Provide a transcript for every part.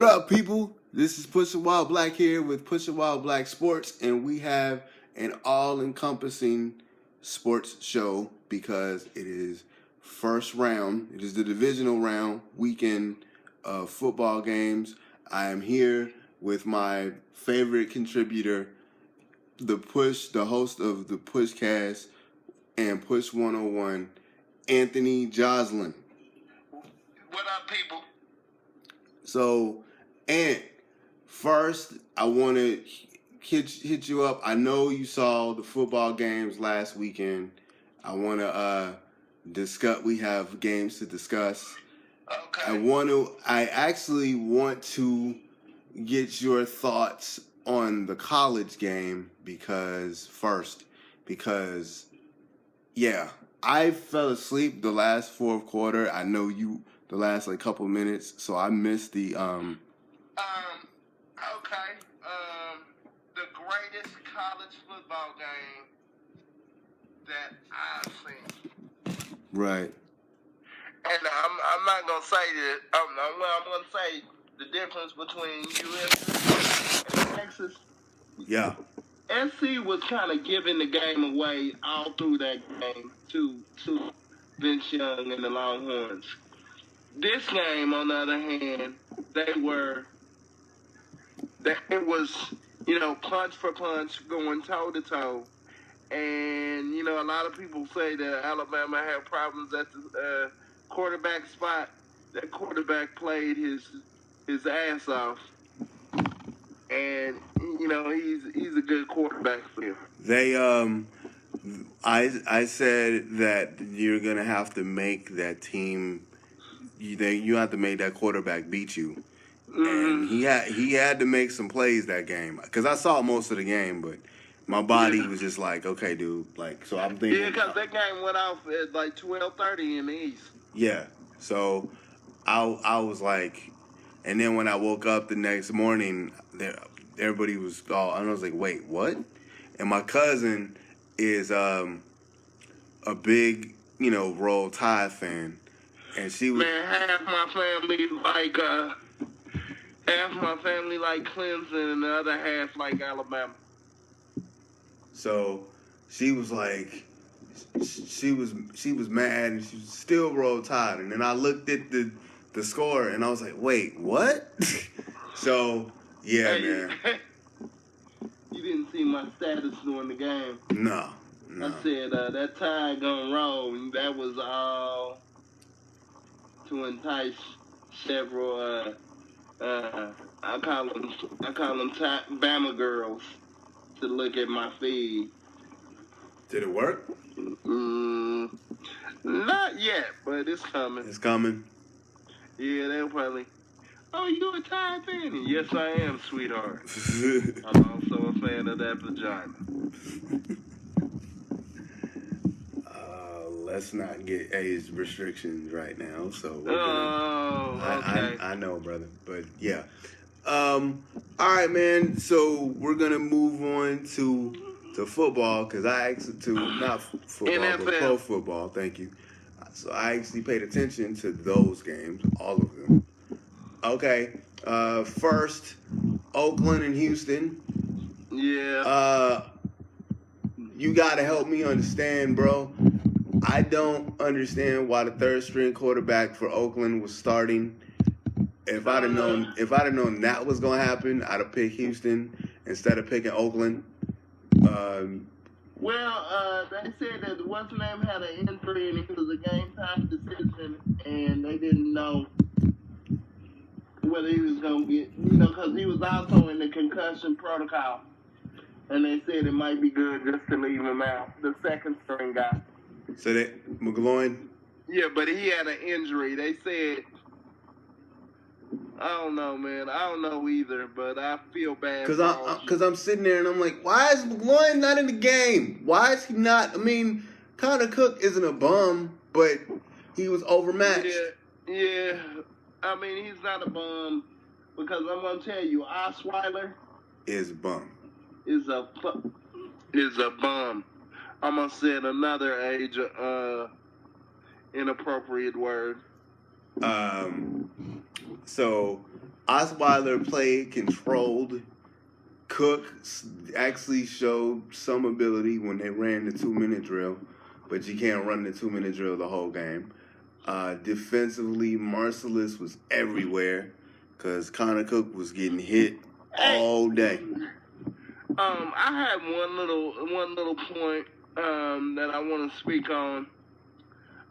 What up, people? This is Pushing Wild Black here with Pushing Wild Black Sports, and we have an all-encompassing sports show because it is first round. It is the divisional round weekend of football games. I am here with my favorite contributor, the host of the Pushcast and Push 101, Anthony Joslin. What up, people? So, Ant, first, I want to hit you up. I know you saw the football games last weekend. I want to discuss. We have games to discuss. Okay. I actually want to get your thoughts on the college game because yeah, I fell asleep the last fourth quarter. I know you the last couple minutes, so I missed the Okay. The greatest college football game that I've seen. right. And I'm not gonna say that. I'm gonna say the difference between USC and Texas. Yeah. SC was kind of giving the game away all through that game to Vince Young and the Longhorns. This game, on the other hand, it was, punch for punch, going toe to toe. And, a lot of people say that Alabama had problems at the quarterback spot. That quarterback played his ass off. And, he's a good quarterback for you. They I said that you're gonna have to make that team. You have to make that quarterback beat you. And he had to make some plays that game because I saw most of the game, but my body was just like, okay, dude. So I'm thinking. Yeah, because that game went off at 12:30 in the East. Yeah, so I was like, and then when I woke up the next morning, everybody was all, and I was like, wait, what? And my cousin is a big Roll Tide fan, and she was half my family like Clemson, and the other half like Alabama. So she was like, she was mad, and she was still Roll Tide. And then I looked at the score, and I was like, wait, what? So yeah, man. You didn't see my status during the game. No. I said that Tide gonna roll. And that was all to entice several. I call them Bama girls to look at my feed. Did it work? Not yet, but it's coming. It's coming. Yeah, they'll probably. Oh, you a Tide fan? Yes, I am, sweetheart. I'm also a fan of that vagina. Let's not get age restrictions right now. So okay. I know, brother, but yeah. All right, man. So we're gonna move on to football because I actually not football NFL. but pro football. Thank you. So I actually paid attention to those games, all of them. Okay. First, Oakland and Houston. Yeah. You gotta help me understand, bro. I don't understand why the third string quarterback for Oakland was starting. If I'd have known that was gonna happen, I'd have picked Houston instead of picking Oakland. They said that what's his name had an injury and it was a game time decision, and they didn't know whether he was gonna get, because he was also in the concussion protocol, and they said it might be good just to leave him out, the second string guy. So that McGloin? Yeah, but he had an injury. They said, I don't know, man. I don't know either, but I feel bad. Because I'm sitting there and I'm like, why is McGloin not in the game? Why is he not? I mean, Connor Cook isn't a bum, but he was overmatched. Yeah. I mean, he's not a bum because I'm going to tell you, Osweiler is a bum. Is a bum. I'm going to say another inappropriate word. So Osweiler played controlled. Cook actually showed some ability when they ran the 2-minute drill, but you can't run the 2-minute drill the whole game. Defensively, Marcellus was everywhere because Connor Cook was getting hit all day. I had one little point that I want to speak on,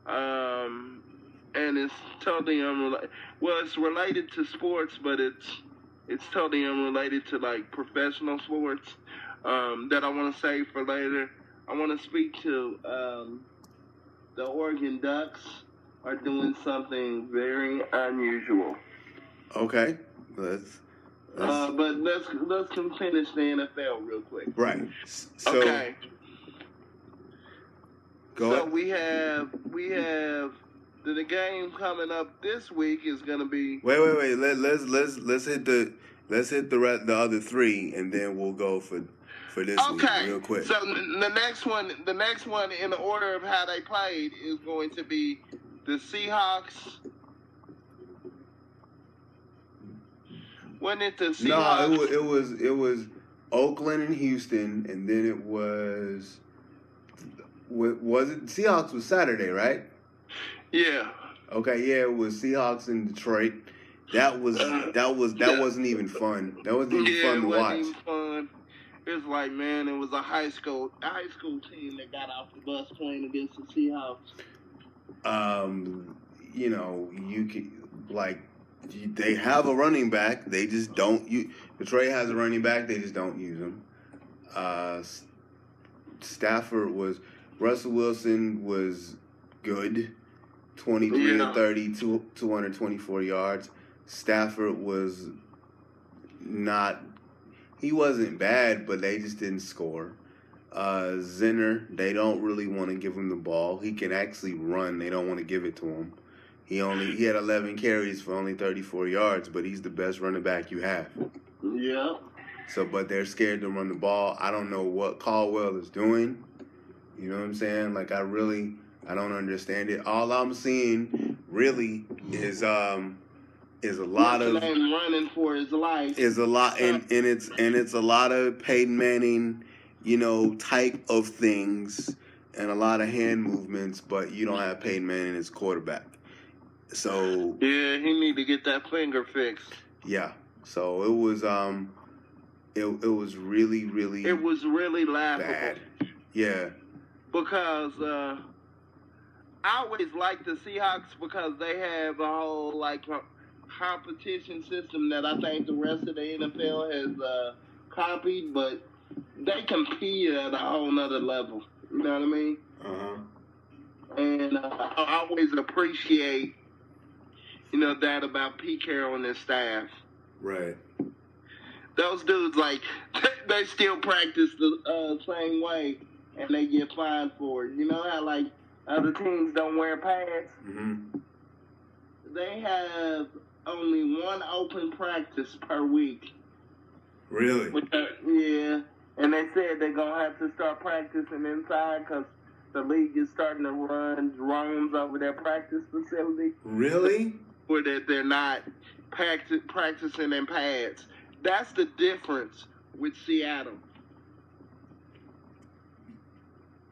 and it's totally unrelated. Well, it's related to sports, but it's totally unrelated to like professional sports. That I want to save for later. I want to speak to the Oregon Ducks are doing something very unusual. Okay, but let's finish the NFL real quick. Right. So, okay. Go ahead. We have the game coming up this week is gonna be. Wait. Let's hit the other three, and then we'll go for this week real quick. So the next one in the order of how they played is going to be the Seahawks. Wasn't it the Seahawks? No, it was Oakland and Houston, and then it was it Seahawks was Saturday, right? Yeah. Okay, yeah, it was Seahawks in Detroit. That wasn't even fun. That wasn't even fun to watch. Even fun. It was like, man, it was a high school team that got off the bus playing against the Seahawks. You can they have a running back. They just don't use. Detroit has a running back. They just don't use him. Russell Wilson was good. 23 to 30, 224 yards. Stafford was not. He wasn't bad, but they just didn't score. Zinner, they don't really want to give him the ball. He can actually run. They don't want to give it to him. He had 11 carries for only 34 yards, but he's the best running back you have. Yeah. So, but they're scared to run the ball. I don't know what Caldwell is doing. You know what I'm saying? Like, I don't understand it. All I'm seeing really is a lot of running for his life. Is a lot, and it's a lot of Peyton Manning, type of things, and a lot of hand movements. But you don't have Peyton Manning as quarterback. So yeah, he need to get that finger fixed. Yeah. So it was it was really laughable. Bad. Yeah. Because I always like the Seahawks because they have a whole competition system that I think the rest of the NFL has copied, but they compete at a whole nother level. You know what I mean? And I always appreciate that about Pete Carroll and his staff. Right. Those dudes, they still practice the same way, and they get fined for it. You know how, other teams don't wear pads? Mm-hmm. They have only one open practice per week. Really? Yeah. And they said they're going to have to start practicing inside because the league is starting to run drones over their practice facility. Really? Where they're not practicing in pads. That's the difference with Seattle.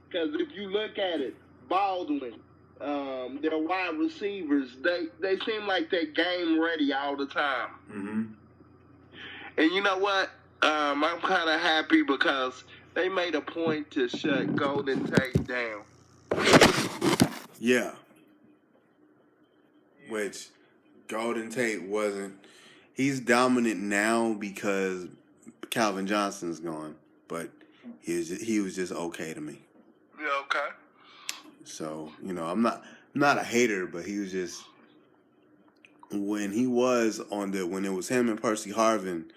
Because if you look at it, Baldwin, their wide receivers, they seem like they're game ready all the time. Mm-hmm. And you know what? I'm kind of happy because they made a point to shut Golden Tate down. Yeah. Which Golden Tate wasn't. He's dominant now because Calvin Johnson's gone, but he was just okay to me. Yeah, okay. So, I'm not a hater, but he was just when it was him and Percy Harvin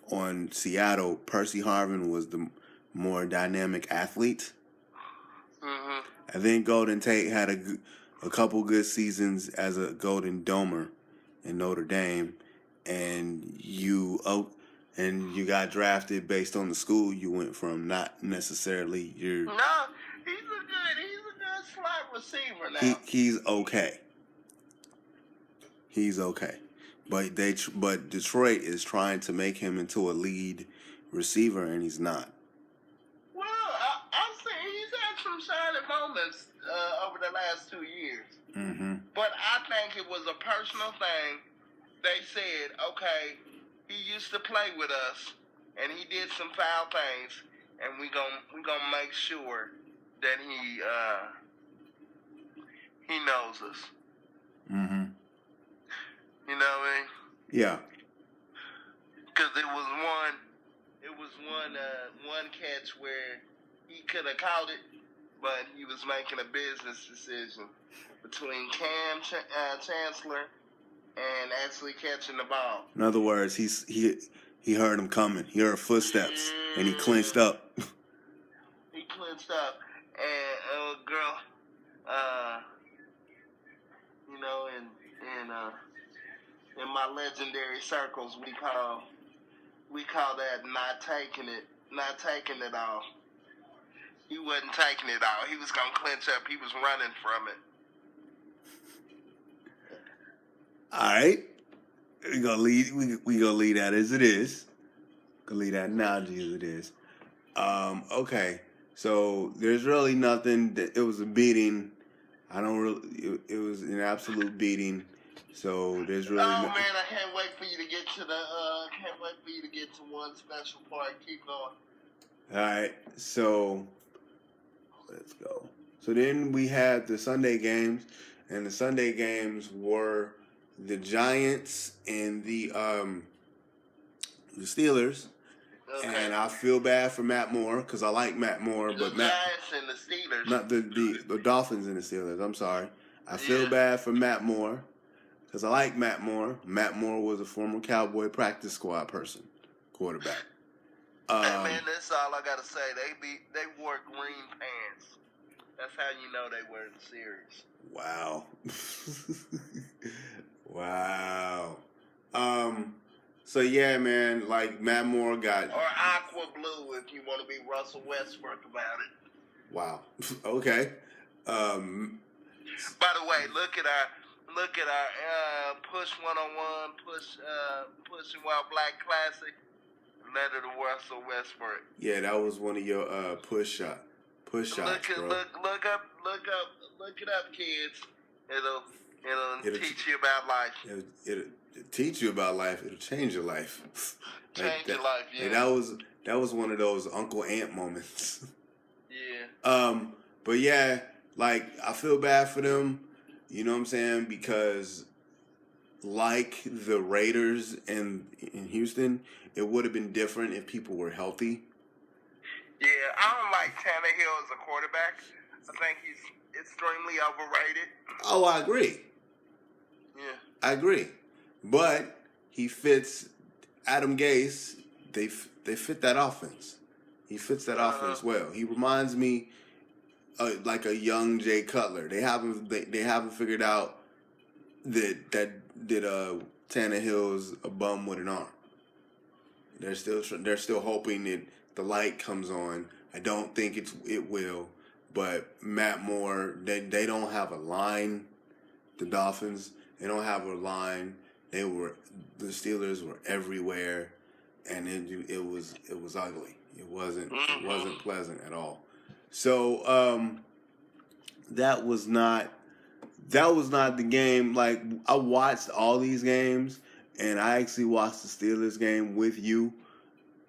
on Seattle, Percy Harvin was the more dynamic athlete. Mm-hmm. I think Golden Tate had a couple good seasons as a Golden Domer in Notre Dame, and you got drafted based on the school you went from, not necessarily your. No, he's a good slot receiver now. He's okay. He's okay, But Detroit is trying to make him into a lead receiver, and he's not. Well, I'll say he's had some shining moments over the last 2 years. Mm-hmm. But I think it was a personal thing. They said, okay, he used to play with us, and he did some foul things, and we gonna make sure that he knows us. Mm-hmm. You know what I mean? Yeah. Because it was one catch where he could have caught it, but he was making a business decision between Cam Chancellor and actually catching the ball. In other words, he heard him coming. He heard footsteps, and he clinched up. He clinched up, and girl, you know, in my legendary circles, we call that not taking it all. He wasn't taking it all. He was gonna clinch up. He was running from it. All right, we gonna leave that as it is. Gonna leave that analogy as it is. Okay, so there's really nothing. It was a beating. It was an absolute beating. So there's really. Oh man, I can't wait for you to get to one special part. Keep going. All right, so let's go. So then we had the Sunday games, and the Sunday games were the Giants and the Steelers. Okay. And I feel bad for Matt Moore because I like Matt Moore, but Giants and the Steelers. Not the Dolphins and the Steelers. I'm sorry. I feel bad for Matt Moore because I like Matt Moore. Matt Moore was a former Cowboy practice squad quarterback. Hey man, that's all I gotta say. They wore green pants. That's how you know they weren't serious. Wow. Wow. So yeah, man, like Matt Moore got or aqua blue if you want to be Russell Westbrook about it. Wow. Okay. By the way, look at our Push 101 Pushing While Black Classic. Letter to Russell Westbrook. Yeah, that was one of your push shots, bro. Look it up, kids. It'll teach you about life. It'll teach you about life. It'll change your life. Change your life, yeah. That was one of those Uncle Ant moments. Yeah. But yeah, like I feel bad for them. You know what I'm saying? Because like the Raiders in Houston, it would have been different if people were healthy. Yeah, I don't like Tannehill as a quarterback. I think he's extremely overrated. Oh, I agree. Yeah. I agree. But he fits Adam Gase. They fit that offense. He fits that offense well. He reminds me like a young Jay Cutler. They haven't figured out that Tannehill's a bum with an arm. They're still hoping that the light comes on. I don't think it will. But Matt Moore, they don't have a line. The Dolphins, they don't have a line. The Steelers were everywhere, and it was ugly. It wasn't pleasant at all. So that was not the game. Like I watched all these games, and I actually watched the Steelers game with you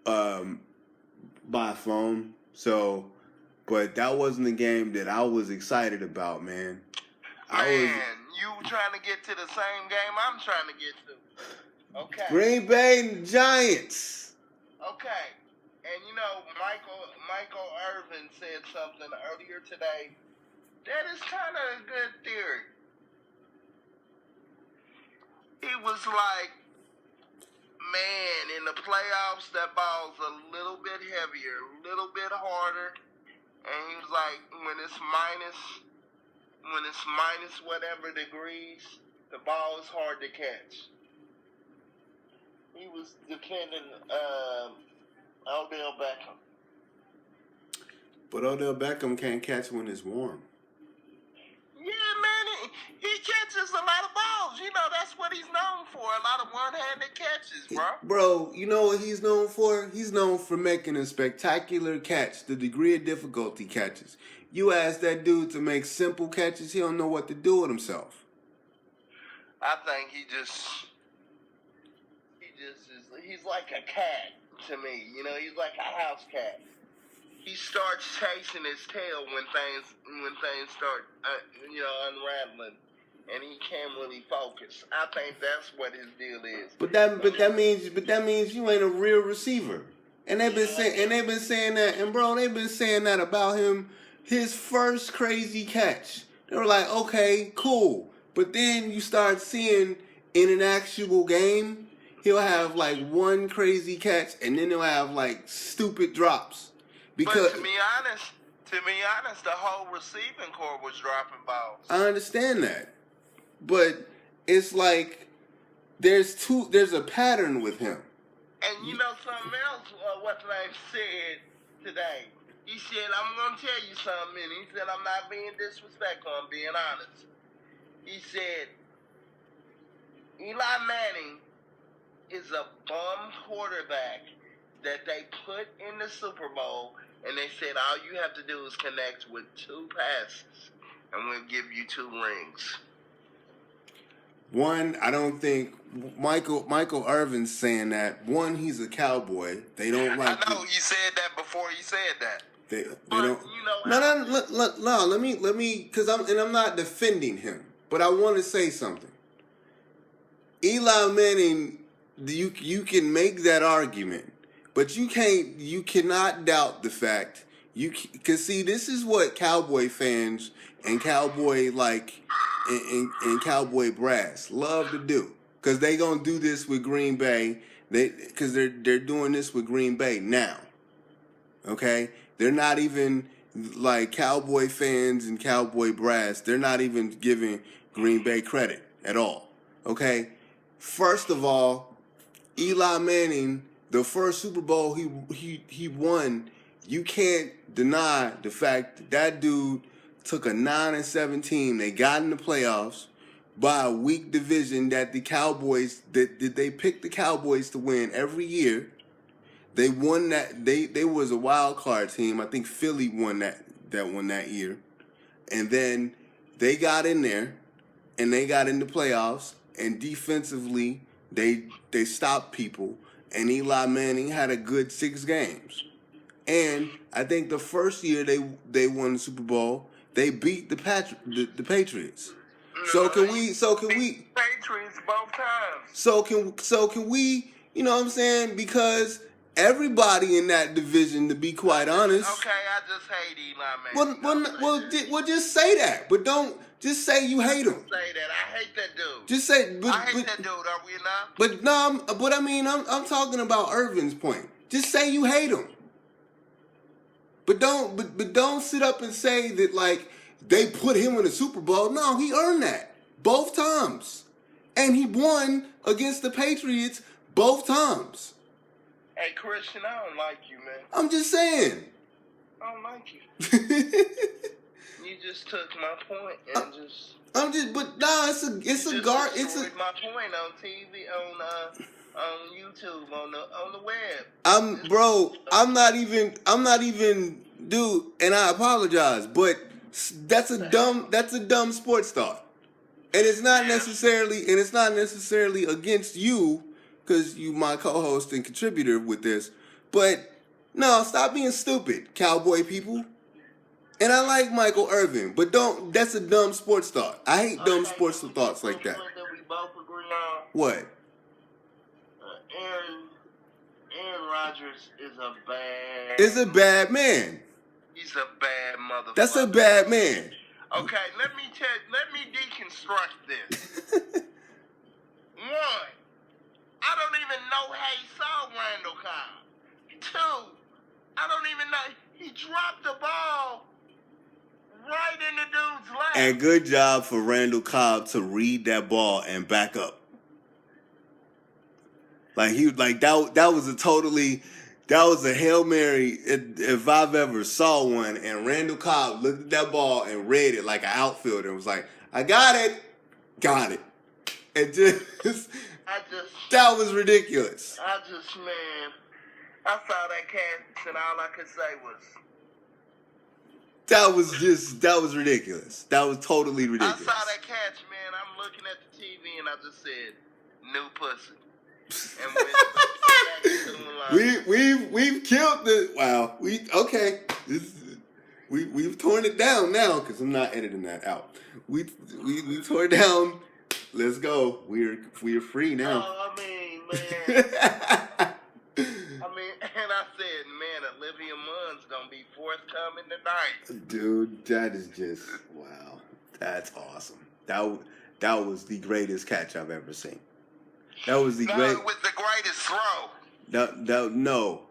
by phone. So, but that wasn't the game that I was excited about, man. You trying to get to the same game I'm trying to get to. Okay. Green Bay and Giants. Okay. And you know, Michael Irvin said something earlier today that is kind of a good theory. He was like, man, in the playoffs, that ball's a little bit heavier, a little bit harder. And he was like, when it's minus whatever degrees, the ball is hard to catch. He was defending Odell Beckham. But Odell Beckham can't catch when it's warm. Yeah, man, He catches a lot of balls. You know, that's what he's known for. A lot of one-handed catches, bro. Bro, you know what he's known for? He's known for making a spectacular catch, the degree of difficulty catches. You ask that dude to make simple catches, he don't know what to do with himself. I think he's like a cat to me. You know, he's like a house cat. He starts chasing his tail when things start, unraveling, and he can't really focus. I think that's what his deal is. But that means you ain't a real receiver. And they've been saying that, and bro, they've been saying that about him. His first crazy catch, they were like, okay, cool. But then you start seeing in an actual game, he'll have like one crazy catch, and then he'll have like stupid drops. Because but to be honest, the whole receiving corps was dropping balls. I understand that, but it's like there's a pattern with him. And you know something else? What's name said today? He said, "I'm gonna tell you something." And he said, "I'm not being disrespectful. I'm being honest." He said, "Eli Manning is a bum quarterback that they put in the Super Bowl, and they said all you have to do is connect with 2 passes, and we'll give you 2 rings." One, I don't think Michael Irvin's saying that. One, he's a cowboy. They don't like. I know you said that before. You said that. They don't. You know, no. Let me, because I'm not defending him, but I want to say something. Eli Manning, you can make that argument, but you cannot doubt the fact because see, this is what Cowboy fans and Cowboy and Cowboy brass love to do, because they gonna do this with Green Bay. Because they're doing this with Green Bay now. Okay, they're not even like Cowboy fans and Cowboy brass. They're not even giving Green Bay credit at all. Okay, first of all, Eli Manning, the first Super Bowl he won, you can't deny the fact that dude took a 9-7 team. They got in the playoffs by a weak division that the Cowboys that they picked the Cowboys to win every year. They won that. They was a wild card team. I think Philly won that year, and then they got in there, and they got in the playoffs. And defensively, they stopped people. And Eli Manning had a good 6 games. And I think the first year they won the Super Bowl, they beat the Patriots. So can we Patriots both times. So can we, you know what I'm saying? Because everybody in that division, to be quite honest. Okay, I just hate Eli Manning. Well, just say that, but don't just say you hate him. Say that I hate that dude. Just say, I hate that dude. Are we not? But no, but I mean, I'm talking about Irvin's point. Just say you hate him. But don't sit up and say that like they put him in the Super Bowl. No, he earned that both times, and he won against the Patriots both times. Hey, Christian, I don't like you, man. I'm just saying. I don't like you. You just took my point and but nah, it's a guard. It's my point on TV, on YouTube, on the web. I'm not even, dude, and I apologize, but that's a dumb sports thought, and it's not necessarily against you, because you my co-host and contributor with this, but no, stop being stupid, Cowboy people. And I like Michael Irvin, but that's a dumb sports thought. I hate dumb sports thoughts like that. We both agree on. What? Aaron Rodgers is a bad man. He's a bad motherfucker. That's a bad man. Okay, let me deconstruct this. 1, I don't even know how he saw Randall Cobb. 2, I don't even know. He dropped the ball right in the dude's lap. And good job for Randall Cobb to read that ball and back up. Like that was a Hail Mary if I've ever saw one. And Randall Cobb looked at that ball and read it like an outfielder and was like, I got it. got it. And just I just, that was ridiculous. man, I saw that catch and all I could say was, That was ridiculous. That was totally ridiculous. I saw that catch, man. I'm looking at the TV and I just said, new pussy. And we've killed the wow. We've torn it down now because I'm not editing that out. We tore it down. Let's go. We're free now. Oh, I mean, man. And I said, man, Olivia Munn's gonna be forthcoming tonight. Dude, that is just wow. That's awesome. That was the greatest catch I've ever seen. That was the greatest throw. No,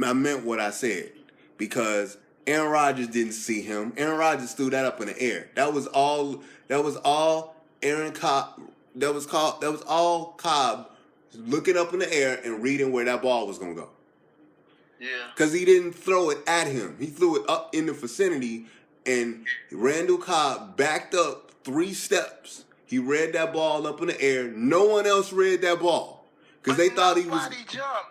I meant what I said because Aaron Rodgers didn't see him. Aaron Rodgers threw that up in the air. That was all Aaron Cobb. That was all Cobb looking up in the air and reading where that ball was gonna go. Yeah. Because he didn't throw it at him. He threw it up in the vicinity, and Randall Cobb backed up 3 steps. He read that ball up in the air. No one else read that ball. Because they thought he was...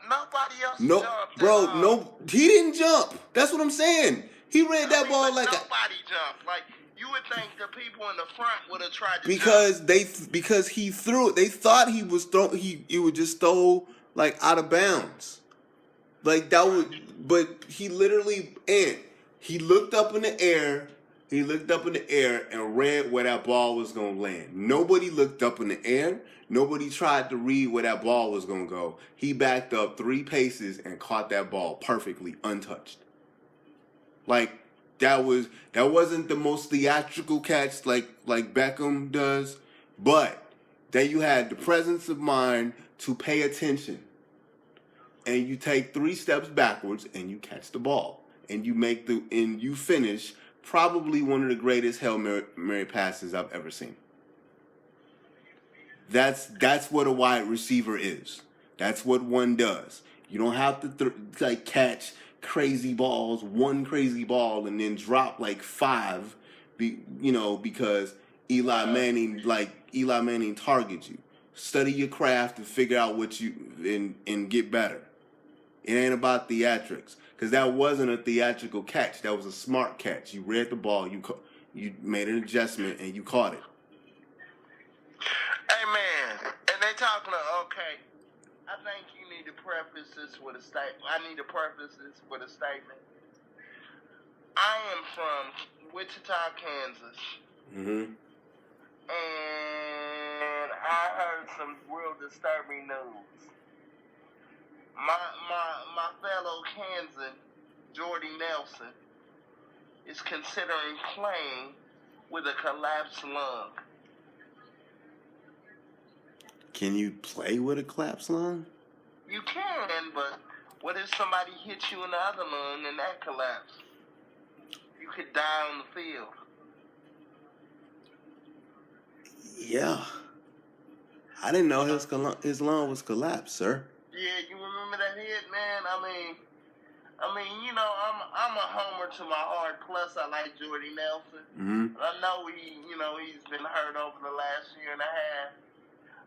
Nobody else jumped. Bro, he didn't jump. That's what I'm saying. He read that ball like... Nobody jumped. Like, you would think the people in the front would have tried to jump. Because he threw it. They thought he was throwing... He would just throw, like, out of bounds. Like, that would... But he literally... And he looked up in the air... He looked up in the air and read where that ball was going to land. Nobody looked up in the air. Nobody tried to read where that ball was going to go. He backed up 3 paces and caught that ball perfectly, untouched. Like, that wasn't the most theatrical catch like Beckham does, but that you had the presence of mind to pay attention. And you take 3 steps backwards and you catch the ball. And you finish probably one of the greatest Hail Mary passes I've ever seen. That's what a wide receiver is. That's what one does. You don't have to catch crazy balls, one crazy ball, and then drop like 5, because Eli Manning targets you. Study your craft and figure out what and get better. It ain't about theatrics. Because that wasn't a theatrical catch. That was a smart catch. You read the ball, you made an adjustment, and you caught it. Hey, man. And they talking okay, I think you need to preface this with a statement. I am from Wichita, Kansas. Mm-hmm. And I heard some real disturbing news. My fellow Kansan, Jordy Nelson, is considering playing with a collapsed lung. Can you play with a collapsed lung? You can, but what if somebody hits you in the other lung and that collapsed? You could die on the field. Yeah. I didn't know his lung was collapsed, sir. Yeah, you remember that hit, man? I mean, I'm a homer to my heart. Plus, I like Jordy Nelson. Mm-hmm. I know he's been hurt over the last year and a half,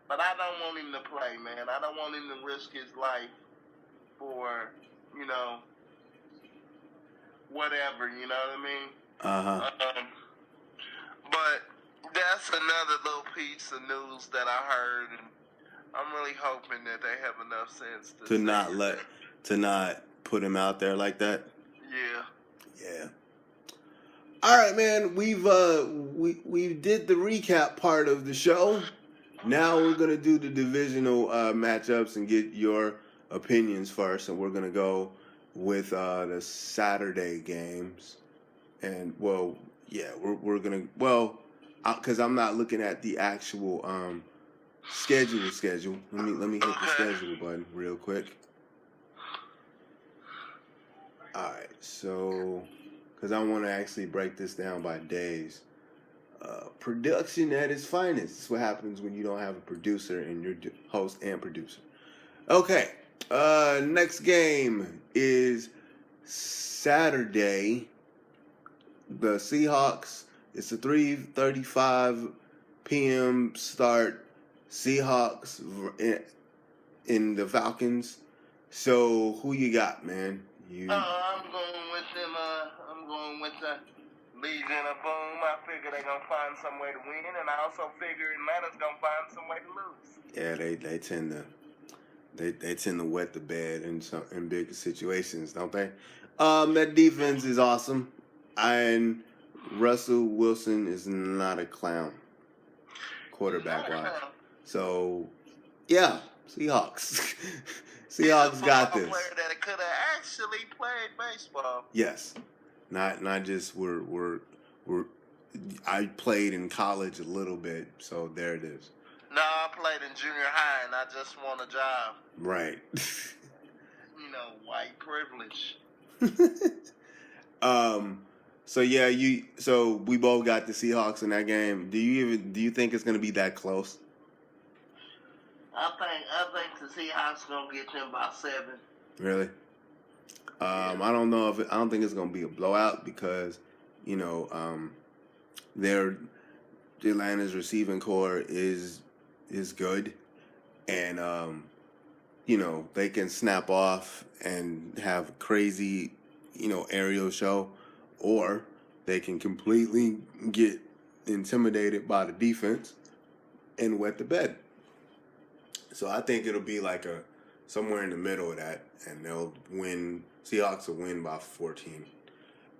but I don't want him to play, man. I don't want him to risk his life for, whatever. You know what I mean? But that's another little piece of news that I heard, and I'm really hoping that they have enough sense to not put him out there like that. Yeah. All right, man. We did the recap part of the show. Now we're gonna do the divisional matchups and get your opinions first, and we're gonna go with the Saturday games. And we're gonna because I'm not looking at the actual schedule. Let me hit the schedule button real quick. All right, so because I want to actually break this down by days. Production at its finest. This is what happens when you don't have a producer and you're host and producer. Okay, next game is Saturday. The Seahawks. It's a 3:35 p.m. start. Seahawks in the Falcons. So who you got, man? I'm going with them. I'm going with the Legion of Boom. I figure they're gonna find some way to win, and I also figure Atlanta's gonna find some way to lose. Yeah, they tend to wet the bed in big situations, don't they? That defense is awesome, and Russell Wilson is not a clown, quarterback wise. So, yeah, Seahawks. Seahawks got this. A player that could have actually played baseball. Yes, not just we're. I played in college a little bit, so there it is. No, I played in junior high, and I just want a job. Right. White privilege. So yeah, so we both got the Seahawks in that game. Do you think it's gonna be that close? I think the Seahawks gonna get them by 7. Really? I don't know I don't think it's gonna be a blowout because, Atlanta's receiving core is good, and they can snap off and have a crazy, aerial show, or they can completely get intimidated by the defense and wet the bed. So I think it'll be like somewhere in the middle of that, and Seahawks will win by 14.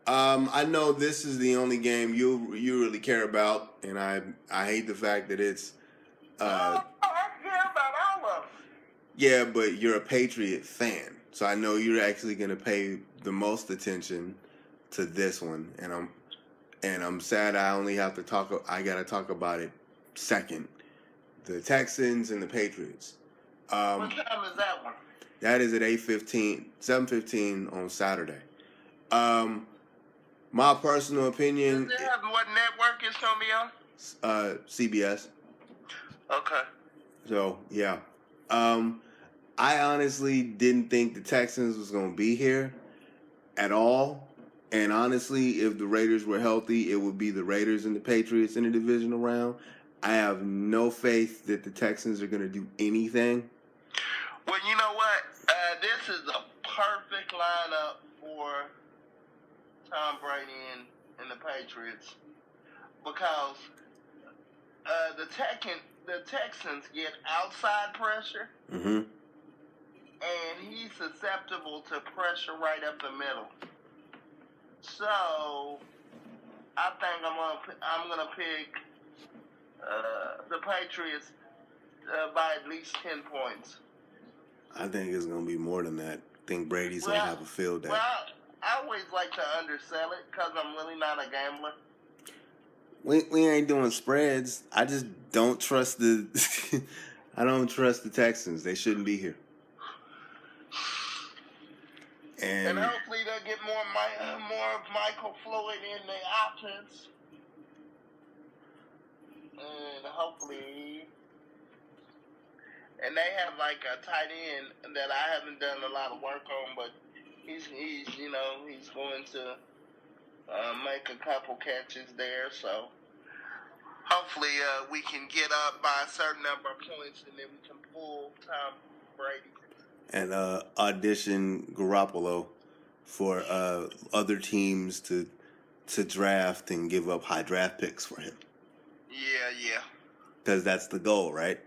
I know this is the only game you really care about, and I hate the fact that it's. I care about all of them. Yeah, but you're a Patriot fan, so I know you're actually going to pay the most attention to this one, and I'm sad I only have to talk. I got to talk about it second. The Texans and the Patriots. What time is that one? That is at 7:15 on Saturday. My personal opinion. What network is gonna be on? CBS. Okay. So yeah, I honestly didn't think the Texans was gonna be here at all. And honestly, if the Raiders were healthy, it would be the Raiders and the Patriots in the divisional round. I have no faith that the Texans are going to do anything. Well, you know what? This is a perfect lineup for Tom Brady and the Patriots, because the Texans get outside pressure, mm-hmm. and he's susceptible to pressure right up the middle. So I think I'm gonna pick the Patriots by at least 10 points. I think it's going to be more than that. I think Brady's going to have a field day. Well, I always like to undersell it because I'm really not a gambler. We ain't doing spreads. I just don't trust I don't trust the Texans. They shouldn't be here. And hopefully they'll get more of Michael Floyd in the offense. And hopefully, and they have like a tight end that I haven't done a lot of work on, but he's going to make a couple catches there. So hopefully we can get up by a certain number of points, and then we can pull Tom Brady. And audition Garoppolo for other teams to draft and give up high draft picks for him. Yeah. Because that's the goal, right?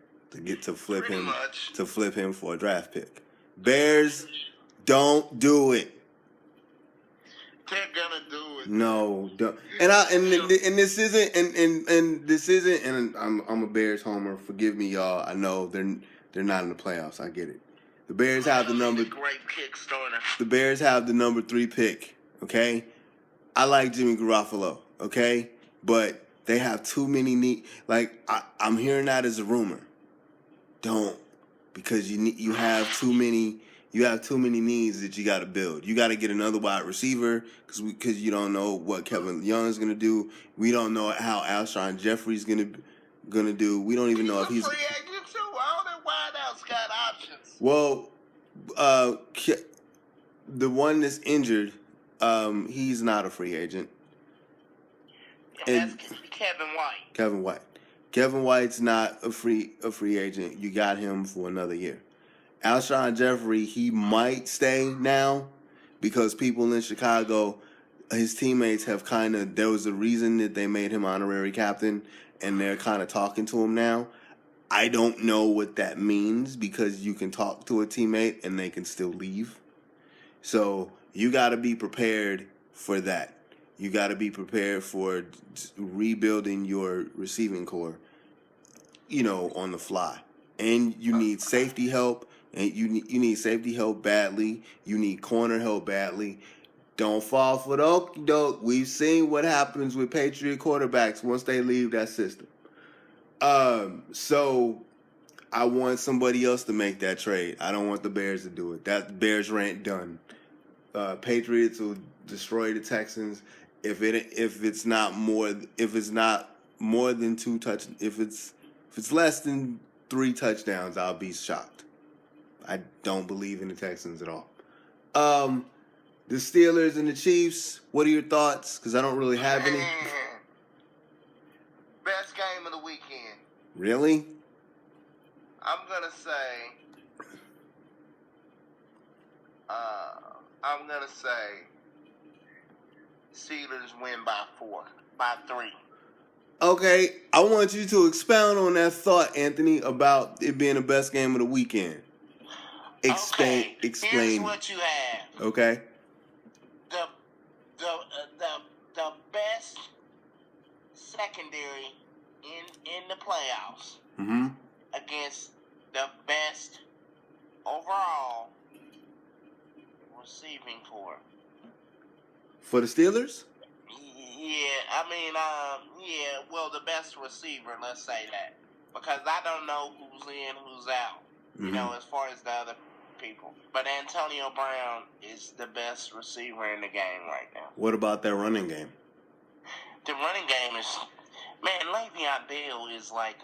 To flip Pretty him much. To flip him for a draft pick. Bears, don't do it. They're gonna do it. No, don't. And this isn't and I'm a Bears homer. Forgive me, y'all. I know they're not in the playoffs. I get it. The Bears have the number. Great pick, Stoner. The Bears have the number 3 pick. Okay, I like Jimmy Garoppolo. Okay, but they have too many needs. Like I'm hearing that as a rumor. Don't, because you have too many. You have too many needs that you got to build. You got to get another wide receiver because you don't know what Kevin Young is gonna do. We don't know how Alshon Jeffrey's gonna do. We don't even know if he's. Free agent too. All the wideouts got options. Well, the one that's injured, he's not a free agent. And that's Kevin White. Kevin White. Kevin White's not a free agent. You got him for another year. Alshon Jeffrey, he might stay now because people in Chicago, his teammates have there was a reason that they made him honorary captain, and they're kind of talking to him now. I don't know what that means because you can talk to a teammate and they can still leave. So you got to be prepared for that. You got to be prepared for rebuilding your receiving core, on the fly. And you need safety help. And you need safety help badly. You need corner help badly. Don't fall for the okie doke. We've seen what happens with Patriot quarterbacks once they leave that system. So I want somebody else to make that trade. I don't want the Bears to do it. That Bears rant done. Patriots will destroy the Texans if it's not more than 2 touchdowns. If it's less than 3 touchdowns, I'll be shocked. I don't believe in the Texans at all. The Steelers and the Chiefs, what are your thoughts? Because I don't really have any. Best game of the weekend. Really? I'm going to say Steelers win by 3. Okay, I want you to expound on that thought, Anthony, about it being the best game of the weekend. Explain. Here's what you have. Okay. The best secondary in the playoffs against the best overall receiving core. For the Steelers? The best receiver, let's say that. Because I don't know who's in, who's out, as far as the other people. But Antonio Brown is the best receiver in the game right now. What about their running game? The running game is... Man, Le'Veon Bell is like...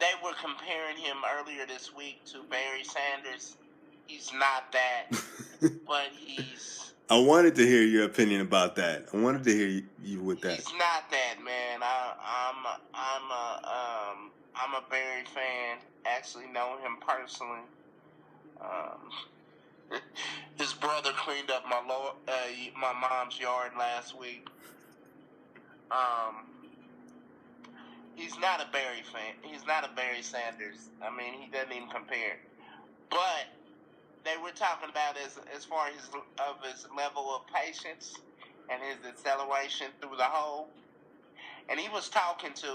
They were comparing him earlier this week to Barry Sanders. He's not that, but he's... I wanted to hear your opinion about that. I wanted to hear you with that. He's not that, man. I'm a Barry fan. Actually know him personally. His brother cleaned up my mom's yard last week. He's not a Barry fan. He's not a Barry Sanders. I mean, he doesn't even compare. But they were talking about as far as his level of patience and his acceleration through the hole. And he was talking to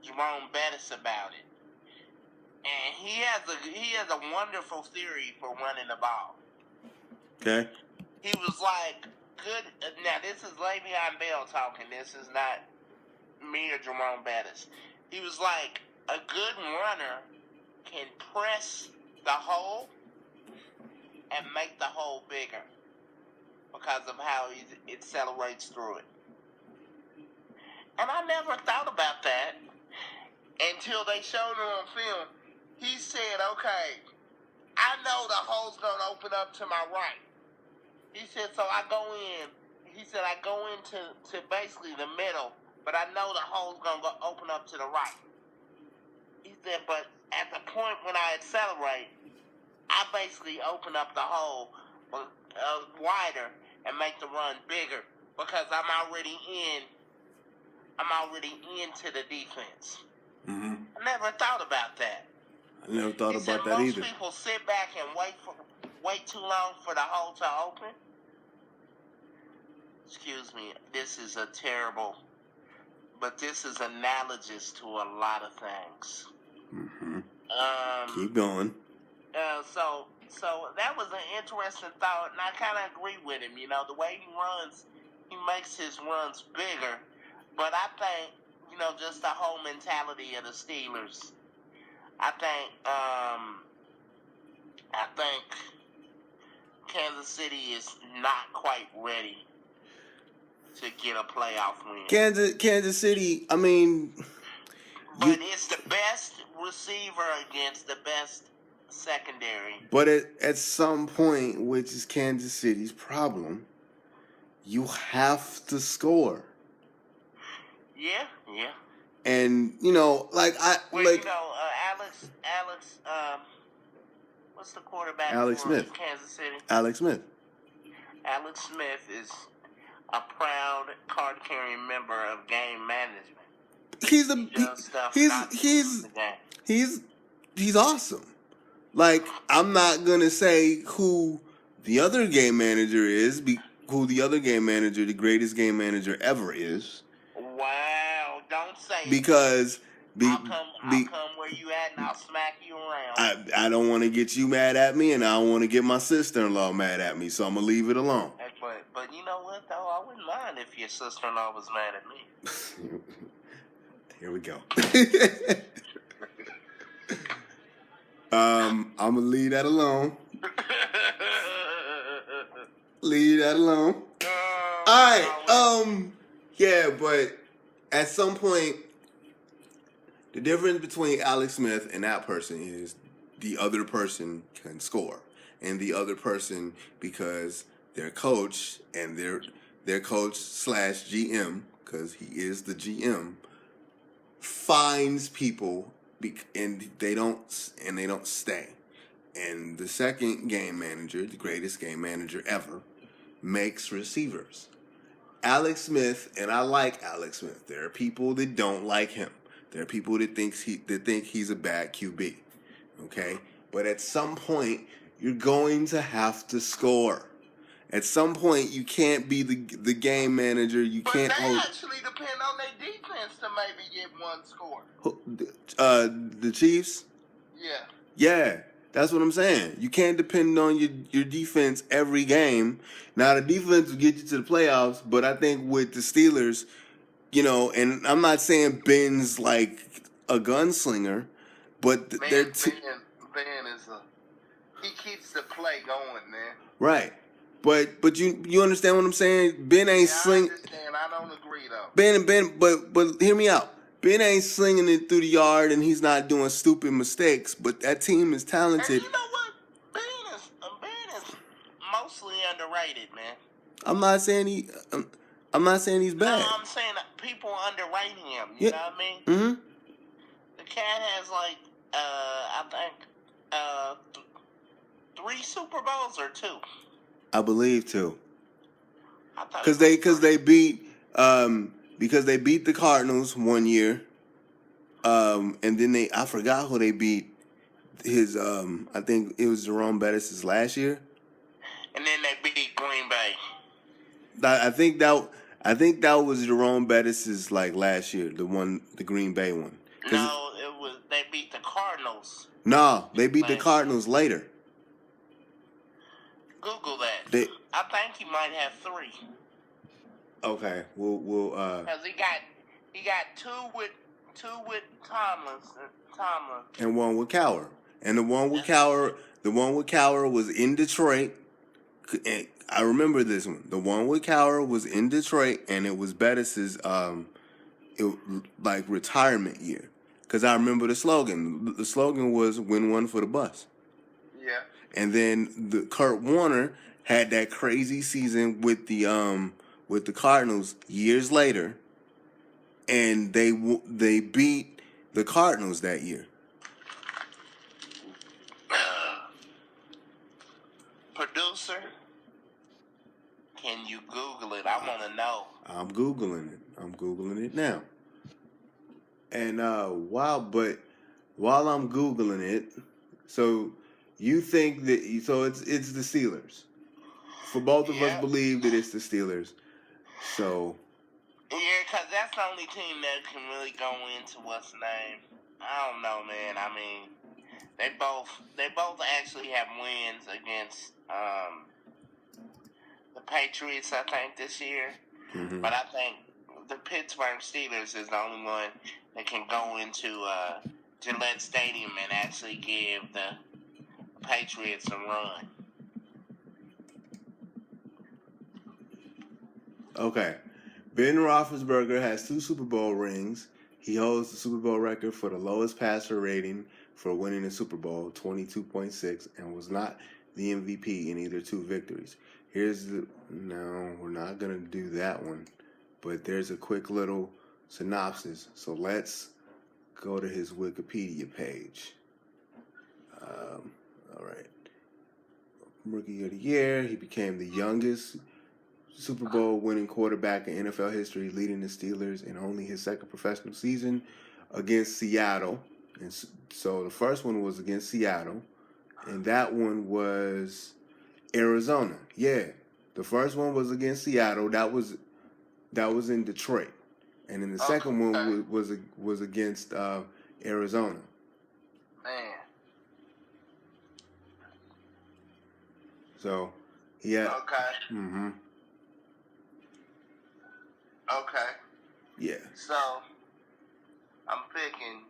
Jerome Bettis about it. And he has a wonderful theory for running the ball. Okay. He was like, good. Now, this is Le'Veon Bell talking. This is not me or Jerome Bettis. He was like, a good runner can press the hole and make the hole bigger because of how he accelerates through it. And I never thought about that until they showed it on film. He said, okay, I know the hole's going to open up to my right. He said, so I go in. He said, I go into basically the middle, but I know the hole's going to open up to the right. He said, but at the point when I accelerate, I basically open up the hole wider and make the run bigger because I'm already into the defense. Mm-hmm. I never thought about that. I never thought about that either. Most people sit back and wait too long for the hole to open. Excuse me, this is analogous to a lot of things. Mm-hmm. Keep going. So that was an interesting thought, and I kind of agree with him. You know, the way he runs, he makes his runs bigger. But I think, just the whole mentality of the Steelers. I think Kansas City is not quite ready to get a playoff win. Kansas City, I mean... But it's the best receiver against the best secondary. But at some point, which is Kansas City's problem, you have to score. Yeah, yeah. And you know, like Alex, what's the quarterback Alex for Smith. Kansas City? Alex Smith. Alex Smith is a proud card-carrying member of game management. He's awesome. Like, I'm not gonna say who the other game manager is, who the other game manager, the greatest game manager ever is. Wow, don't say because I'll come where you at and I'll smack you around. I don't want to get you mad at me, and I don't want to get my sister-in-law mad at me, so I'm gonna leave it alone. But you know what though, I wouldn't mind if your sister-in-law was mad at me. Here we go. I'm gonna leave that alone. Leave that alone. All right. Yeah, but at some point, the difference between Alex Smith and that person is the other person can score, and the other person, because their coach and their coach / GM, because he is the GM, finds people and they don't stay. And the second game manager, the greatest game manager ever, makes receivers. Alex Smith, and I like Alex Smith. There are people that don't like him. There are people that think he's a bad QB. Okay? But at some point, you're going to have to score. At some point, you can't be the game manager. But they actually depend on their defense to maybe get one score. The Chiefs? Yeah. Yeah, that's what I'm saying. You can't depend on your defense every game. Now, the defense will get you to the playoffs, but I think with the Steelers, you know, and I'm not saying Ben's like a gunslinger, but Ben is he keeps the play going, man. Right. But you understand what I'm saying? Ben ain't slinging. I understand. I don't agree though. Ben, but hear me out. Ben ain't slinging it through the yard, and he's not doing stupid mistakes. But that team is talented. And you know what? Ben is mostly underrated, man. I'm not saying he's bad. No, I'm saying people underrating him. You know what I mean? Mm-hmm. The cat has like I think 3 Super Bowls or 2. I believe 2. Because they beat the Cardinals one year, and then I forgot who they beat. His I think it was Jerome Bettis' last year. And then they beat Green Bay. I think that was Jerome Bettis' like last year, the Green Bay one. No, they beat the Cardinals. No, they beat the Cardinals later. Google that. I think he might have 3. Okay, we'll because he got 2 with Tomlin, and 1 with Cowher, and the one with Cowher was in Detroit. And I remember this one. The one with Cowher was in Detroit, and it was Bettis's retirement year. Because I remember the slogan. The slogan was "Win one for the bus." Yeah. And then Kurt Warner had that crazy season with the Cardinals years later, and they beat the Cardinals that year. Producer, can you Google it? I want to know. I'm Googling it now. And while I'm Googling it, so you think that it's the Steelers. For both of us believe that it's the Steelers. So yeah, because that's the only team that can really go into what's the name. I don't know, man. I mean, they both actually have wins against the Patriots, I think, this year. Mm-hmm. But I think the Pittsburgh Steelers is the only one that can go into Gillette Stadium and actually give the Patriots a run. Okay. Ben Roethlisberger has 2 Super Bowl rings. He holds the Super Bowl record for the lowest passer rating for winning a Super Bowl, 22.6, and was not the MVP in either 2 victories. No, we're not going to do that one. But there's a quick little synopsis. So let's go to his Wikipedia page. All right. Rookie of the year, he became the youngest Super Bowl winning quarterback in NFL history, leading the Steelers in only his second professional season against Seattle. And so the first one was against Seattle, and that one was Arizona. Yeah, the first one was against Seattle. That was in Detroit, and then the second one was against Arizona. Man. So, yeah. Okay. Mm-hmm. Okay. Yeah. So, I'm picking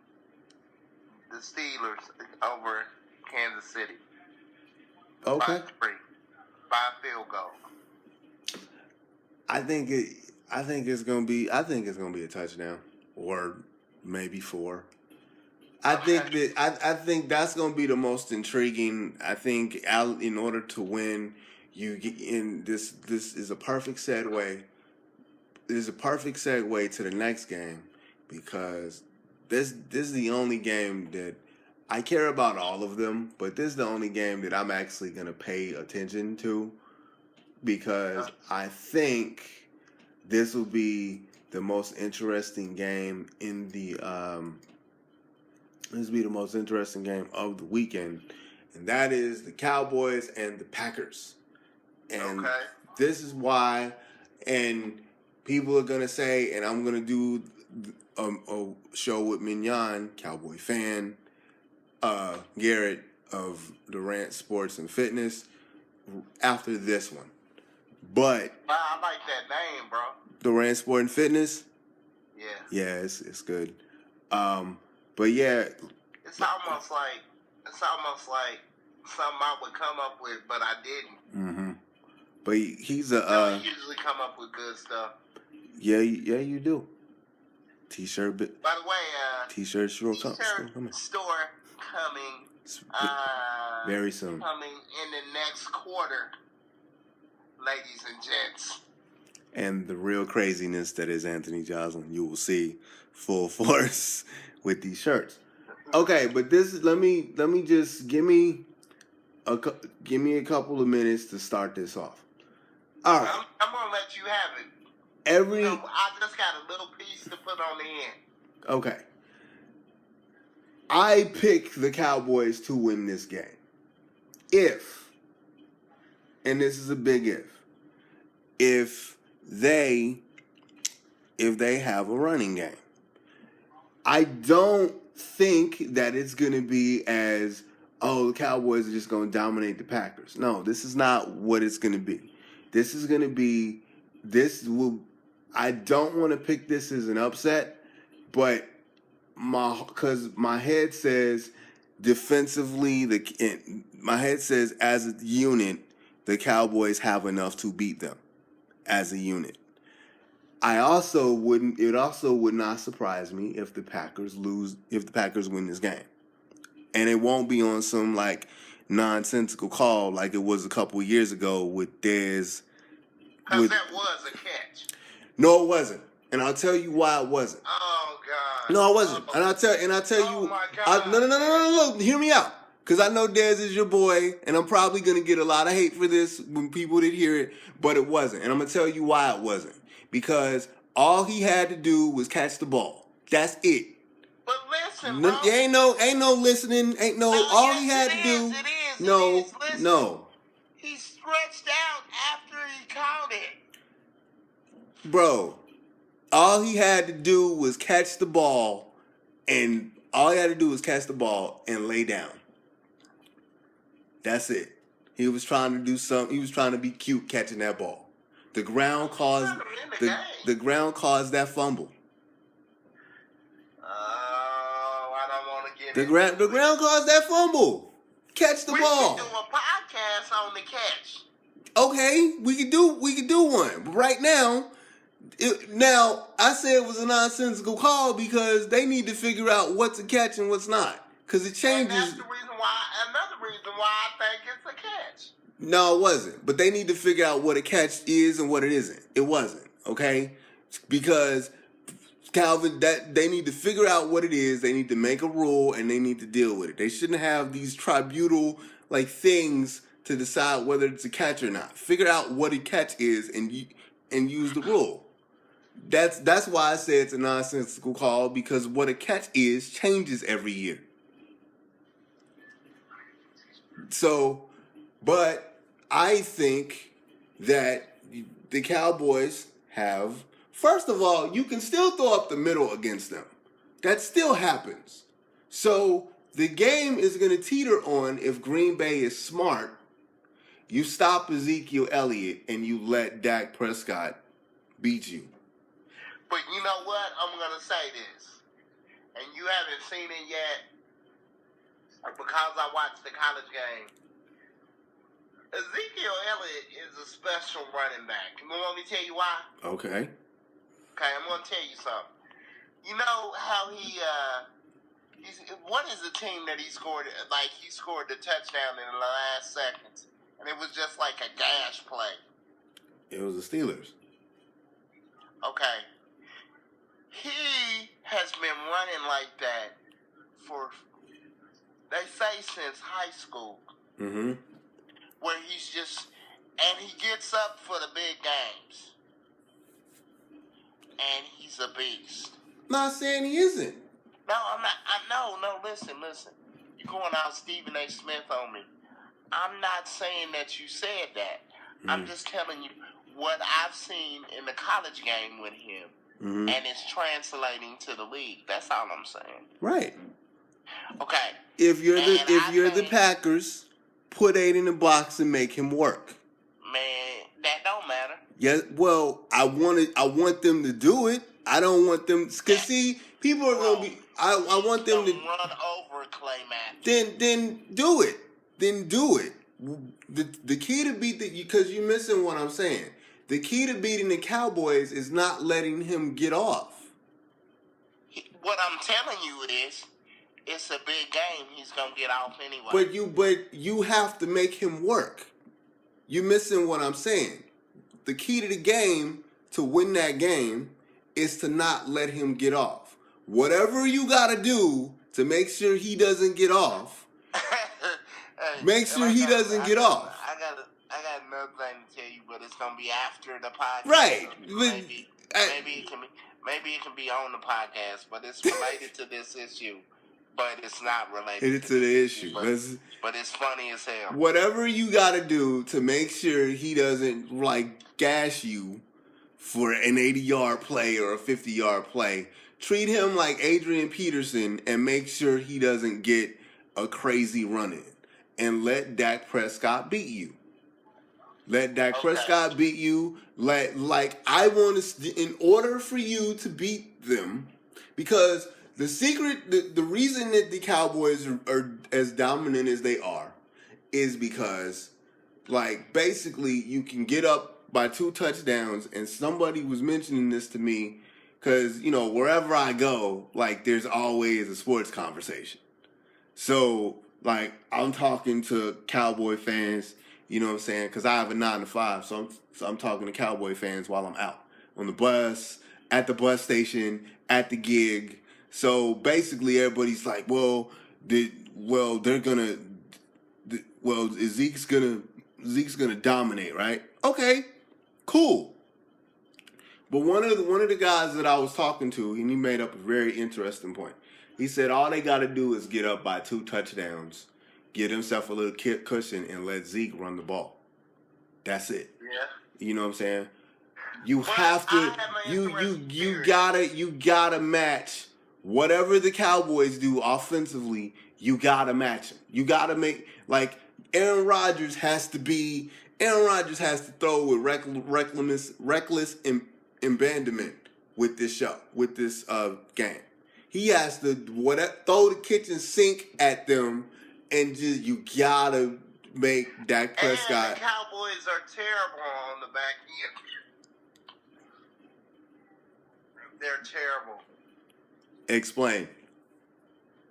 the Steelers over Kansas City. Okay. By field goal. I think it's gonna be a touchdown or maybe 4. I think that's gonna be the most intriguing. I think in order to win, you get in this. This is a perfect segue. This is a perfect segue to the next game because this is the only game that I care about all of them, but this is the only game that I'm actually gonna pay attention to because I think this will be the most interesting game in the this will be the most interesting game of the weekend, and that is the Cowboys and the Packers. And this is why, and people are gonna say, and I'm gonna do a show with Mignon, Cowboy fan, Garrett of Durant Sports and Fitness after this one. But I like that name, bro. Durant Sport and Fitness. Yeah. Yeah, it's good. But yeah, it's almost like something I would come up with, but I didn't. Mm-hmm. But he's a. I usually come up with good stuff. Yeah, you do. T-shirt. By the way, T-shirt store coming very soon. Coming in the next quarter, ladies and gents. And the real craziness that is Anthony Joslin, you will see full force with these shirts. Okay, but let me just give me a couple of minutes to start this off. All right. I'm gonna let you have it. I just got a little piece to put on the end. Okay. I pick the Cowboys to win this game. If, and this is a big if they have a running game. I don't think that it's going to be as, the Cowboys are just going to dominate the Packers. No, this is not what it's going to be. This is going to be, I don't want to pick this as an upset, but because my head says defensively, my head says as a unit, the Cowboys have enough to beat them as a unit. It also would not surprise me if the Packers win this game. And it won't be on some like nonsensical call like it was a couple of years ago with Dez. Because that was a catch. No, it wasn't. And I'll tell you why it wasn't. Oh God. No, it wasn't. And I'll tell you. My God. No. Hear me out. Because I know Dez is your boy, and I'm probably going to get a lot of hate for this when people did hear it, but it wasn't. And I'm going to tell you why it wasn't. Because all he had to do was catch the ball. That's it. But listen, bro. Ain't no listening. All he had to do. No. He stretched out after he caught it. Bro, all he had to do was catch the ball, and lay down. That's it. He was trying to do something. He was trying to be cute catching that ball. The ground caused that fumble. Oh, I don't want to get the ground caused that fumble. Catch the ball. We can do a podcast on the catch. Okay, we could do one. But right now, I said it was a nonsensical call because they need to figure out what's a catch and what's not. Because it changes. And that's another reason why I think it's a catch. No, it wasn't. But they need to figure out what a catch is and what it isn't. It wasn't, okay? Because Calvin, that they need to figure out what it is. They need to make a rule and they need to deal with it. They shouldn't have these tribunal like things to decide whether it's a catch or not. Figure out what a catch is and use the rule. That's why I say it's a nonsensical call, because what a catch is changes every year. So, but I think that the Cowboys have, first of all, you can still throw up the middle against them. That still happens. So the game is going to teeter on, if Green Bay is smart, you stop Ezekiel Elliott and you let Dak Prescott beat you. But you know what? I'm going to say this. And you haven't seen it yet because I watched the college game. Ezekiel Elliott is a special running back. You want me to tell you why? Okay. Okay, I'm going to tell you something. You know how what is the team that he scored? Like, he scored the touchdown in the last seconds, and it was just like a gash play. It was the Steelers. Okay. He has been running like that for, they say, since high school. Mm-hmm. Where he's just, and he gets up for the big games. And he's a beast. Not saying he isn't. No, I'm not. Listen. You're going out Stephen A. Smith on me. I'm not saying that you said that. I'm just telling you what I've seen in the college game with him. Mm-hmm. And it's translating to the league. That's all I'm saying. Right. Okay. If you're the Packers, put 8 in the box and make him work. Man, that don't matter. Yeah, well, I want them to do it. I don't want them, because see, people are gonna be. I want them to run over Clay Matthews. Then do it. Then do it. The key to beat because you're missing what I'm saying. The key to beating the Cowboys is not letting him get off. What I'm telling you is, it's a big game. He's gonna get off anyway. But you have to make him work. You're missing what I'm saying. The key to the game, to win that game, is to not let him get off. Whatever you gotta do to make sure he doesn't get off, make sure he doesn't get off. I got another thing to tell you, but it's gonna be after the podcast. Right. Maybe it can be on the podcast, but it's related to this issue. But it's not related to the issue. But it's funny as hell. Whatever you got to do to make sure he doesn't, like, gash you for an 80-yard play or a 50-yard play, treat him like Adrian Peterson and make sure he doesn't get a crazy run-in. And let Dak Prescott beat you. Let Dak Prescott beat you. I want to, in order for you to beat them, because the secret, the reason that the Cowboys are as dominant as they are is because, like, basically you can get up by 2 touchdowns, and somebody was mentioning this to me because, you know, wherever I go, like, there's always a sports conversation. So, like, I'm talking to Cowboy fans, you know what I'm saying, because I have a 9 to 5, so I'm talking to Cowboy fans while I'm out on the bus, at the bus station, at the gig. So basically, everybody's like, Zeke's gonna dominate, right? Okay, cool. But one of the guys that I was talking to, and he made up a very interesting point. He said all they got to do is get up by 2 touchdowns, get himself a little cushion, and let Zeke run the ball. That's it. Yeah. You know what I'm saying? You have to. You gotta match. Whatever the Cowboys do offensively, you gotta match them. You gotta make, like, Aaron Rodgers has to throw with reckless abandonment with this game. He has to throw the kitchen sink at them, and just, you gotta make Dak Prescott. And the Cowboys are terrible on the back end. They're terrible. Explain.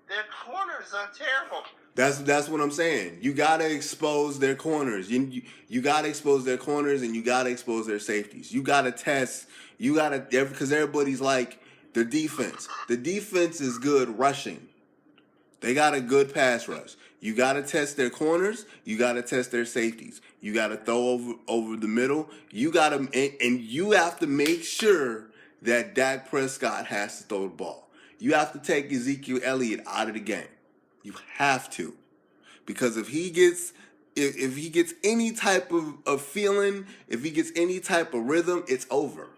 Their corners are terrible. That's what I'm saying. You gotta expose their corners. You gotta expose their corners, and you gotta expose their safeties. You gotta test. You gotta, because everybody's like, The defense. The defense is good rushing. They got a good pass rush. You got to test their corners. You got to test their safeties. You got to throw over the middle. You got to and you have to make sure that Dak Prescott has to throw the ball. You have to take Ezekiel Elliott out of the game. You have to, because if he gets any type of feeling, if he gets any type of rhythm, it's over.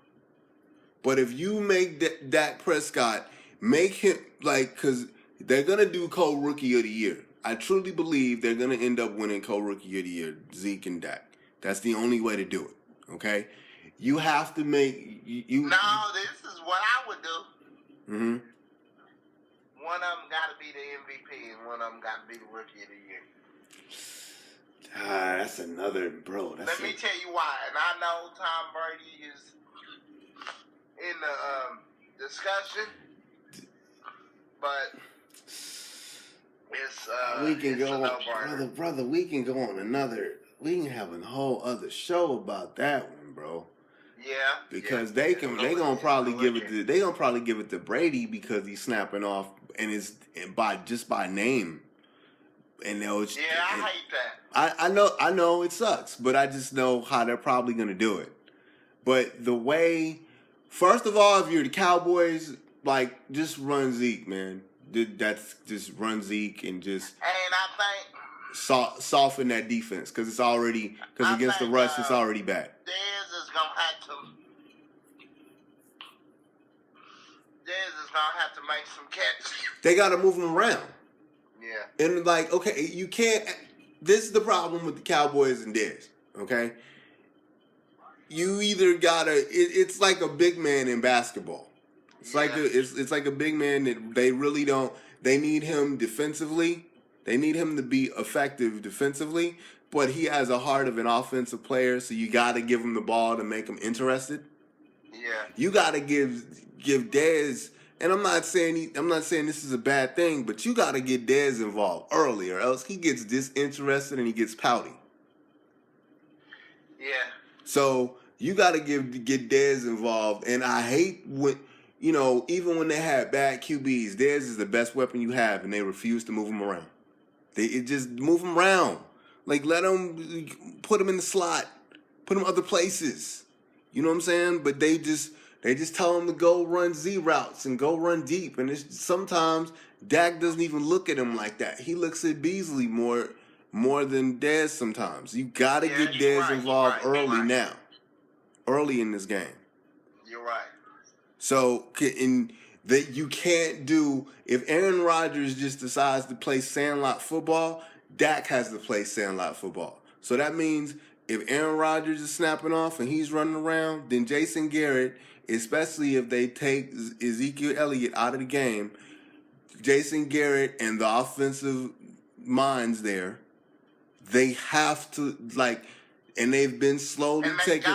But if you make Dak Prescott, make him because they're going to do co-rookie of the year. I truly believe they're going to end up winning co-rookie of the year, Zeke and Dak. That's the only way to do it, okay? You have to make... No, this is what I would do. Mm-hmm. One of them got to be the MVP, and one of them got to be the rookie of the year. That's another... Bro, Let me tell you why. And I know Tom Brady is in the discussion, but... we can go on, brother. We can go on another. We can have a whole other show about that one, bro. Yeah. Because they're gonna probably give it to Brady because he's snapping off by name. And I hate that. I know it sucks, but I just know how they're probably gonna do it. But the way, first of all, if you're the Cowboys, just run Zeke, man. That's just run Zeke and just I think soften that defense because against the rush it's already bad. Dez is gonna have to make some catches. They got to move him around. Yeah. And okay, you can't. This is the problem with the Cowboys and Dez. Okay, you either gotta. It's like a big man in basketball. It's like a big man that they really don't. They need him defensively. They need him to be effective defensively, but he has a heart of an offensive player. So you got to give him the ball to make him interested. Yeah. You got to give Dez. And I'm not saying this is a bad thing, but you got to get Dez involved early, or else he gets disinterested and he gets pouty. Yeah. So you got to get Dez involved, and I hate when. Even when they had bad QBs, Dez is the best weapon you have, and they refuse to move him around. They just move him around. Let them put him in the slot, put him other places. You know what I'm saying? But they just tell him to go run Z routes and go run deep. And sometimes Dak doesn't even look at him like that. He looks at Beasley more than Dez sometimes. You got to get Dez involved early in this game. You're right. So, that you can't do, if Aaron Rodgers just decides to play sandlot football, Dak has to play sandlot football. So that means if Aaron Rodgers is snapping off and he's running around, then Jason Garrett, especially if they take Ezekiel Elliott out of the game, Jason Garrett and the offensive minds there, they have to, and they've been slowly taking...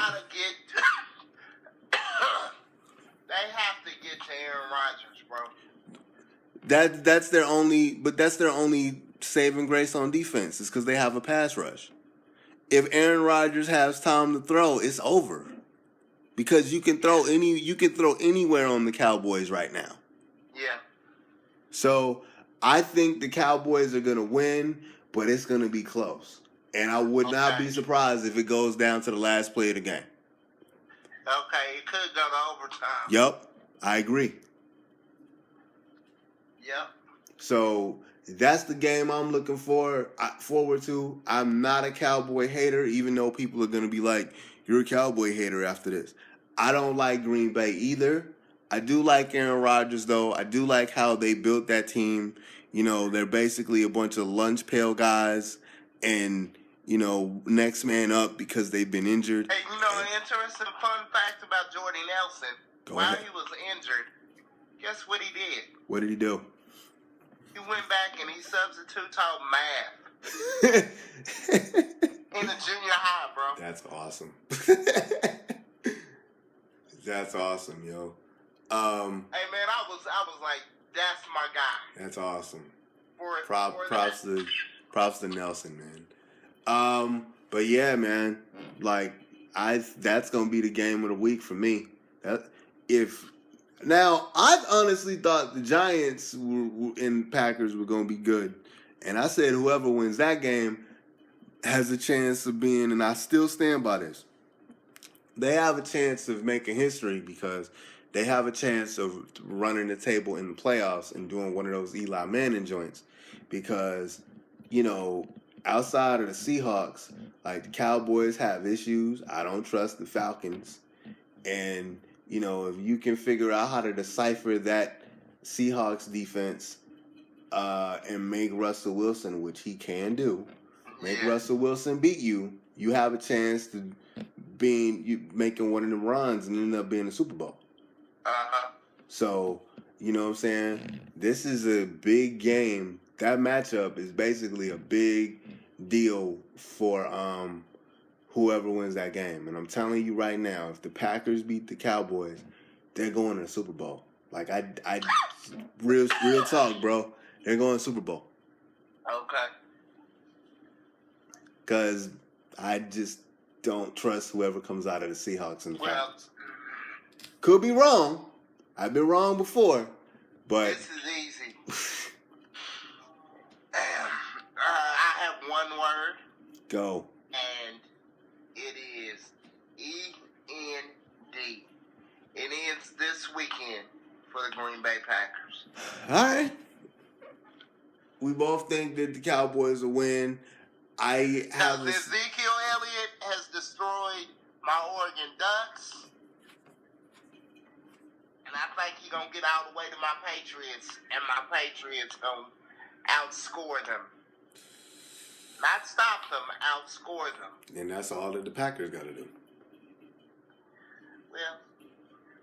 They have to get to Aaron Rodgers, bro. That's their only saving grace on defense is because they have a pass rush. If Aaron Rodgers has time to throw, it's over. Because you can throw anywhere on the Cowboys right now. Yeah. So I think the Cowboys are gonna win, but it's gonna be close. And I would not be surprised if it goes down to the last play of the game. Okay, it could go to overtime. Yep, I agree. Yep. So that's the game I'm looking forward to. I'm not a Cowboy hater, even though people are going to be like, you're a Cowboy hater after this. I don't like Green Bay either. I do like Aaron Rodgers, though. I do like how they built that team. They're basically a bunch of lunch pail guys and... next man up because they've been injured. Hey, an interesting fun fact about Jordy Nelson. While he was injured, guess what he did? What did he do? He went back and he substitute taught math. In the junior high, bro. That's awesome. That's awesome, yo. Hey, man, I was like, that's my guy. That's awesome. Props to Nelson, man. But yeah, man, that's gonna be the game of the week for me. Now, I honestly thought the Giants and Packers were going to be good. And I said whoever wins that game has a chance of being, and I still stand by this, they have a chance of making history because they have a chance of running the table in the playoffs and doing one of those Eli Manning joints. Because, you know, outside of the Seahawks, like the Cowboys have issues. I don't trust the Falcons. And, you know, if you can figure out how to decipher that Seahawks defense and make Russell Wilson, which he can do, make Russell Wilson beat you, you have a chance to making one of them runs and end up being a Super Bowl. So, you know what I'm saying? This is a big game. That matchup is basically a big deal for whoever wins that game. And I'm telling you right now, if the Packers beat the Cowboys, they're going to the Super Bowl. Like I real talk, bro. They're going to the Super Bowl. Okay. Because I just don't trust whoever comes out of the Seahawks and the Falcons. Could be wrong. I've been wrong before, but this is easy. I have one word. Go. And it is END. It ends this weekend for the Green Bay Packers. All right. We both think that the Cowboys will win. Ezekiel Elliott has destroyed my Oregon Ducks. And I think he's going to get all the way to my Patriots. And my Patriots going to outscore them. Not stop them, outscore them. And that's all that the Packers got to do. Well,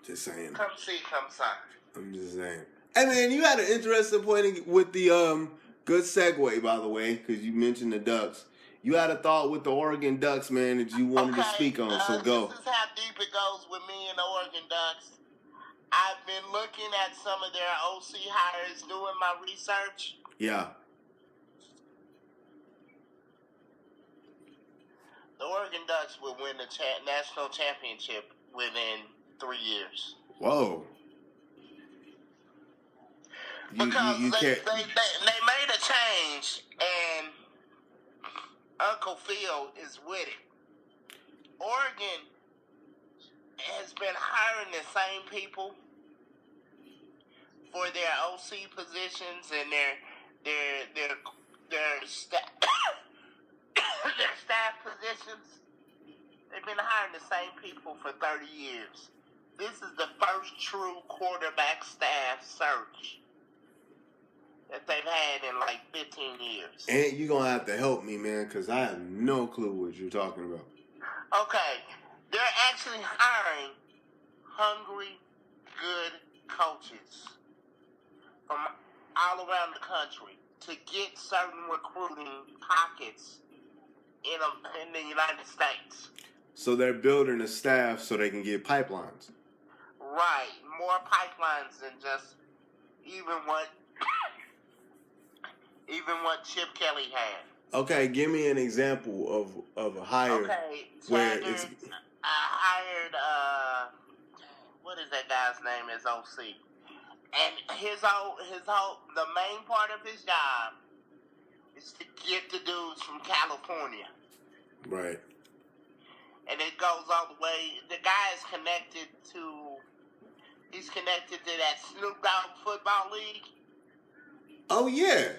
just saying. Come see, come sign. I'm just saying. Hey, man, you had an interesting point with the good segue, by the way, because you mentioned the Ducks. You had a thought with the Oregon Ducks, man, that you wanted to speak on, so go. This is how deep it goes with me and the Oregon Ducks. I've been looking at some of their OC hires, doing my research. Yeah. The Oregon Ducks will win the national championship within 3 years. Whoa. Because they made a change, and Uncle Phil is with it. Oregon has been hiring the same people for their OC positions and their staff their staff positions. They've been hiring the same people for 30 years. This is the first true quarterback staff search that they've had in like 15 years. And you're going to have to help me, man, because I have no clue what you're talking about. Okay. They're actually hiring hungry, good coaches from all around the country to get certain recruiting pockets in the United States. So they're building a staff so they can get pipelines. Right. More pipelines than just even what Chip Kelly had. Okay, give me an example of a hire where it's... I hired, what is that guy's name as OC? And the main part of his job is to get the dudes from California. Right. And it goes all the way, the guy is connected to that Snoop Dogg football league. Oh, yeah.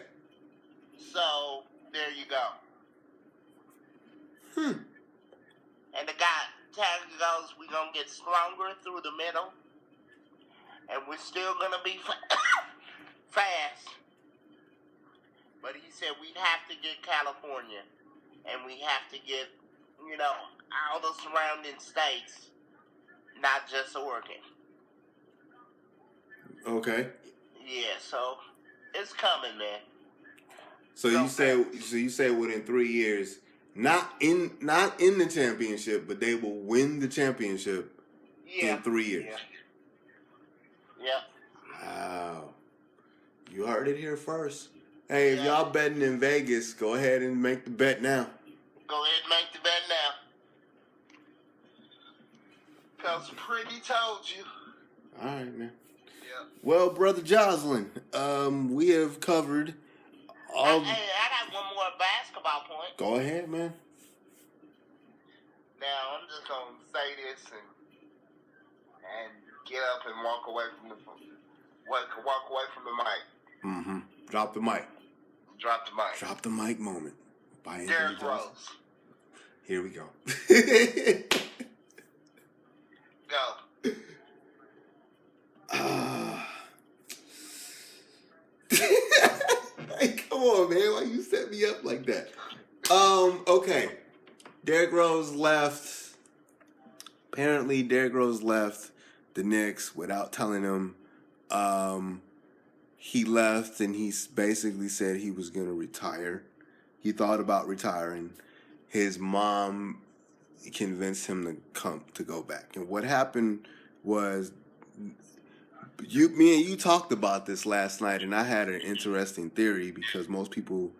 So, there you go. And the guy goes, we're going to get stronger through the middle. And we're still going to be fast. But he said we'd have to get California. And we have to get, all the surrounding states. Not just Oregon. Okay. Yeah, so it's coming, man. So you say within 3 years, not in the championship, but they will win the championship in 3 years. Yeah. Wow. You heard it here first. Hey, if y'all betting in Vegas, go ahead and make the bet now. Go ahead and make the bet now. Because Pretty told you. All right, man. Well, Brother Jocelyn, we have covered all... Hey, I got one more basketball point. Go ahead, man. Now, I'm just going to say this and get up and walk away from the mic. Mm-hmm. Drop the mic. Drop the mic. Drop the mic moment. By Derrick Rose. Here we go. Go. Hey, come on, man. Why you set me up like that? Okay. Derrick Rose left. Apparently, Derrick Rose left the Knicks without telling them. He left and he basically said he was going to retire. He thought about retiring. His mom convinced him to go back. And what happened was, me and you talked about this last night, and I had an interesting theory because most people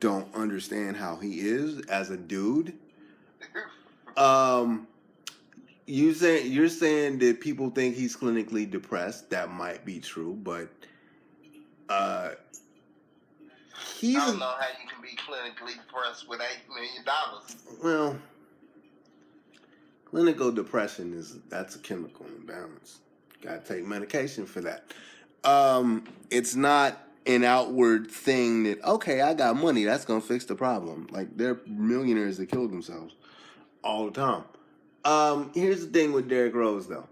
don't understand how he is as a dude. You're saying that people think he's clinically depressed. That might be true, but I don't know how you can be clinically depressed with $8 million. Well, clinical depression that's a chemical imbalance. Got to take medication for that. It's not an outward thing that, okay, I got money, that's gonna fix the problem. Like, there are millionaires that kill themselves all the time. Here's the thing with Derrick Rose, though.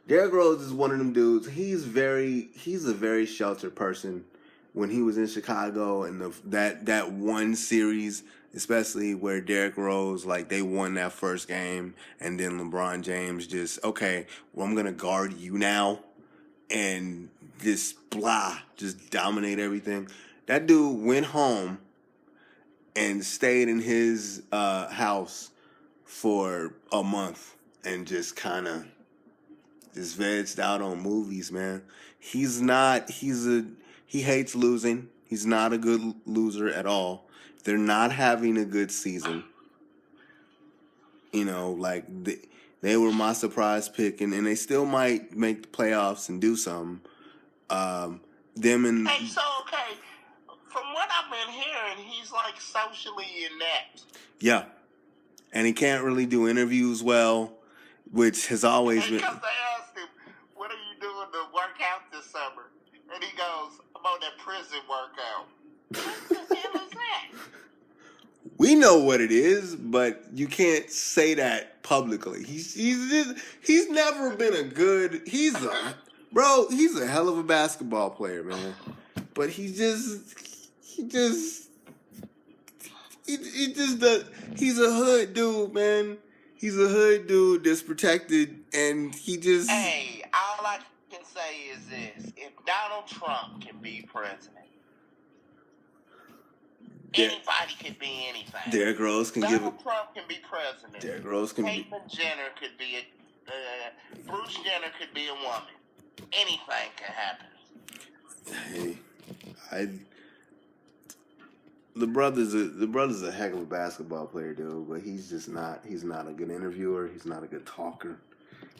Derrick Rose is one of them dudes. He's a very sheltered person. When he was in Chicago and that one series, especially where Derrick Rose, like, they won that first game, and then LeBron James just, okay, well, I'm gonna guard you now, and just dominate everything. That dude went home and stayed in his house for a month and just kind of just vegged out on movies, man. He hates losing. He's not a good loser at all. They're not having a good season. You know, like, they were my surprise pick, and they still might make the playoffs and do something. Hey, so, okay, from what I've been hearing, he's, like, socially inept. Yeah. And he can't really do interviews well, which has always been... Because they asked him, what are you doing to work out this summer? And he goes, I'm on that prison workout. What the hell is that? We know what it is, but you can't say that publicly. He's never been a good... He's a hell of a basketball player, man. But he's a hood dude, man. He's a hood dude that's protected, and he just... Hey, all I can say is this. If Donald Trump can be president, anybody can be anything. Derrick Rose can Donald Trump can be president. Derrick Rose can be... Caitlyn Jenner could be Bruce Jenner could be a woman. Anything can happen. Hey, the brother's a heck of a basketball player, dude, but he's not a good interviewer. He's not a good talker.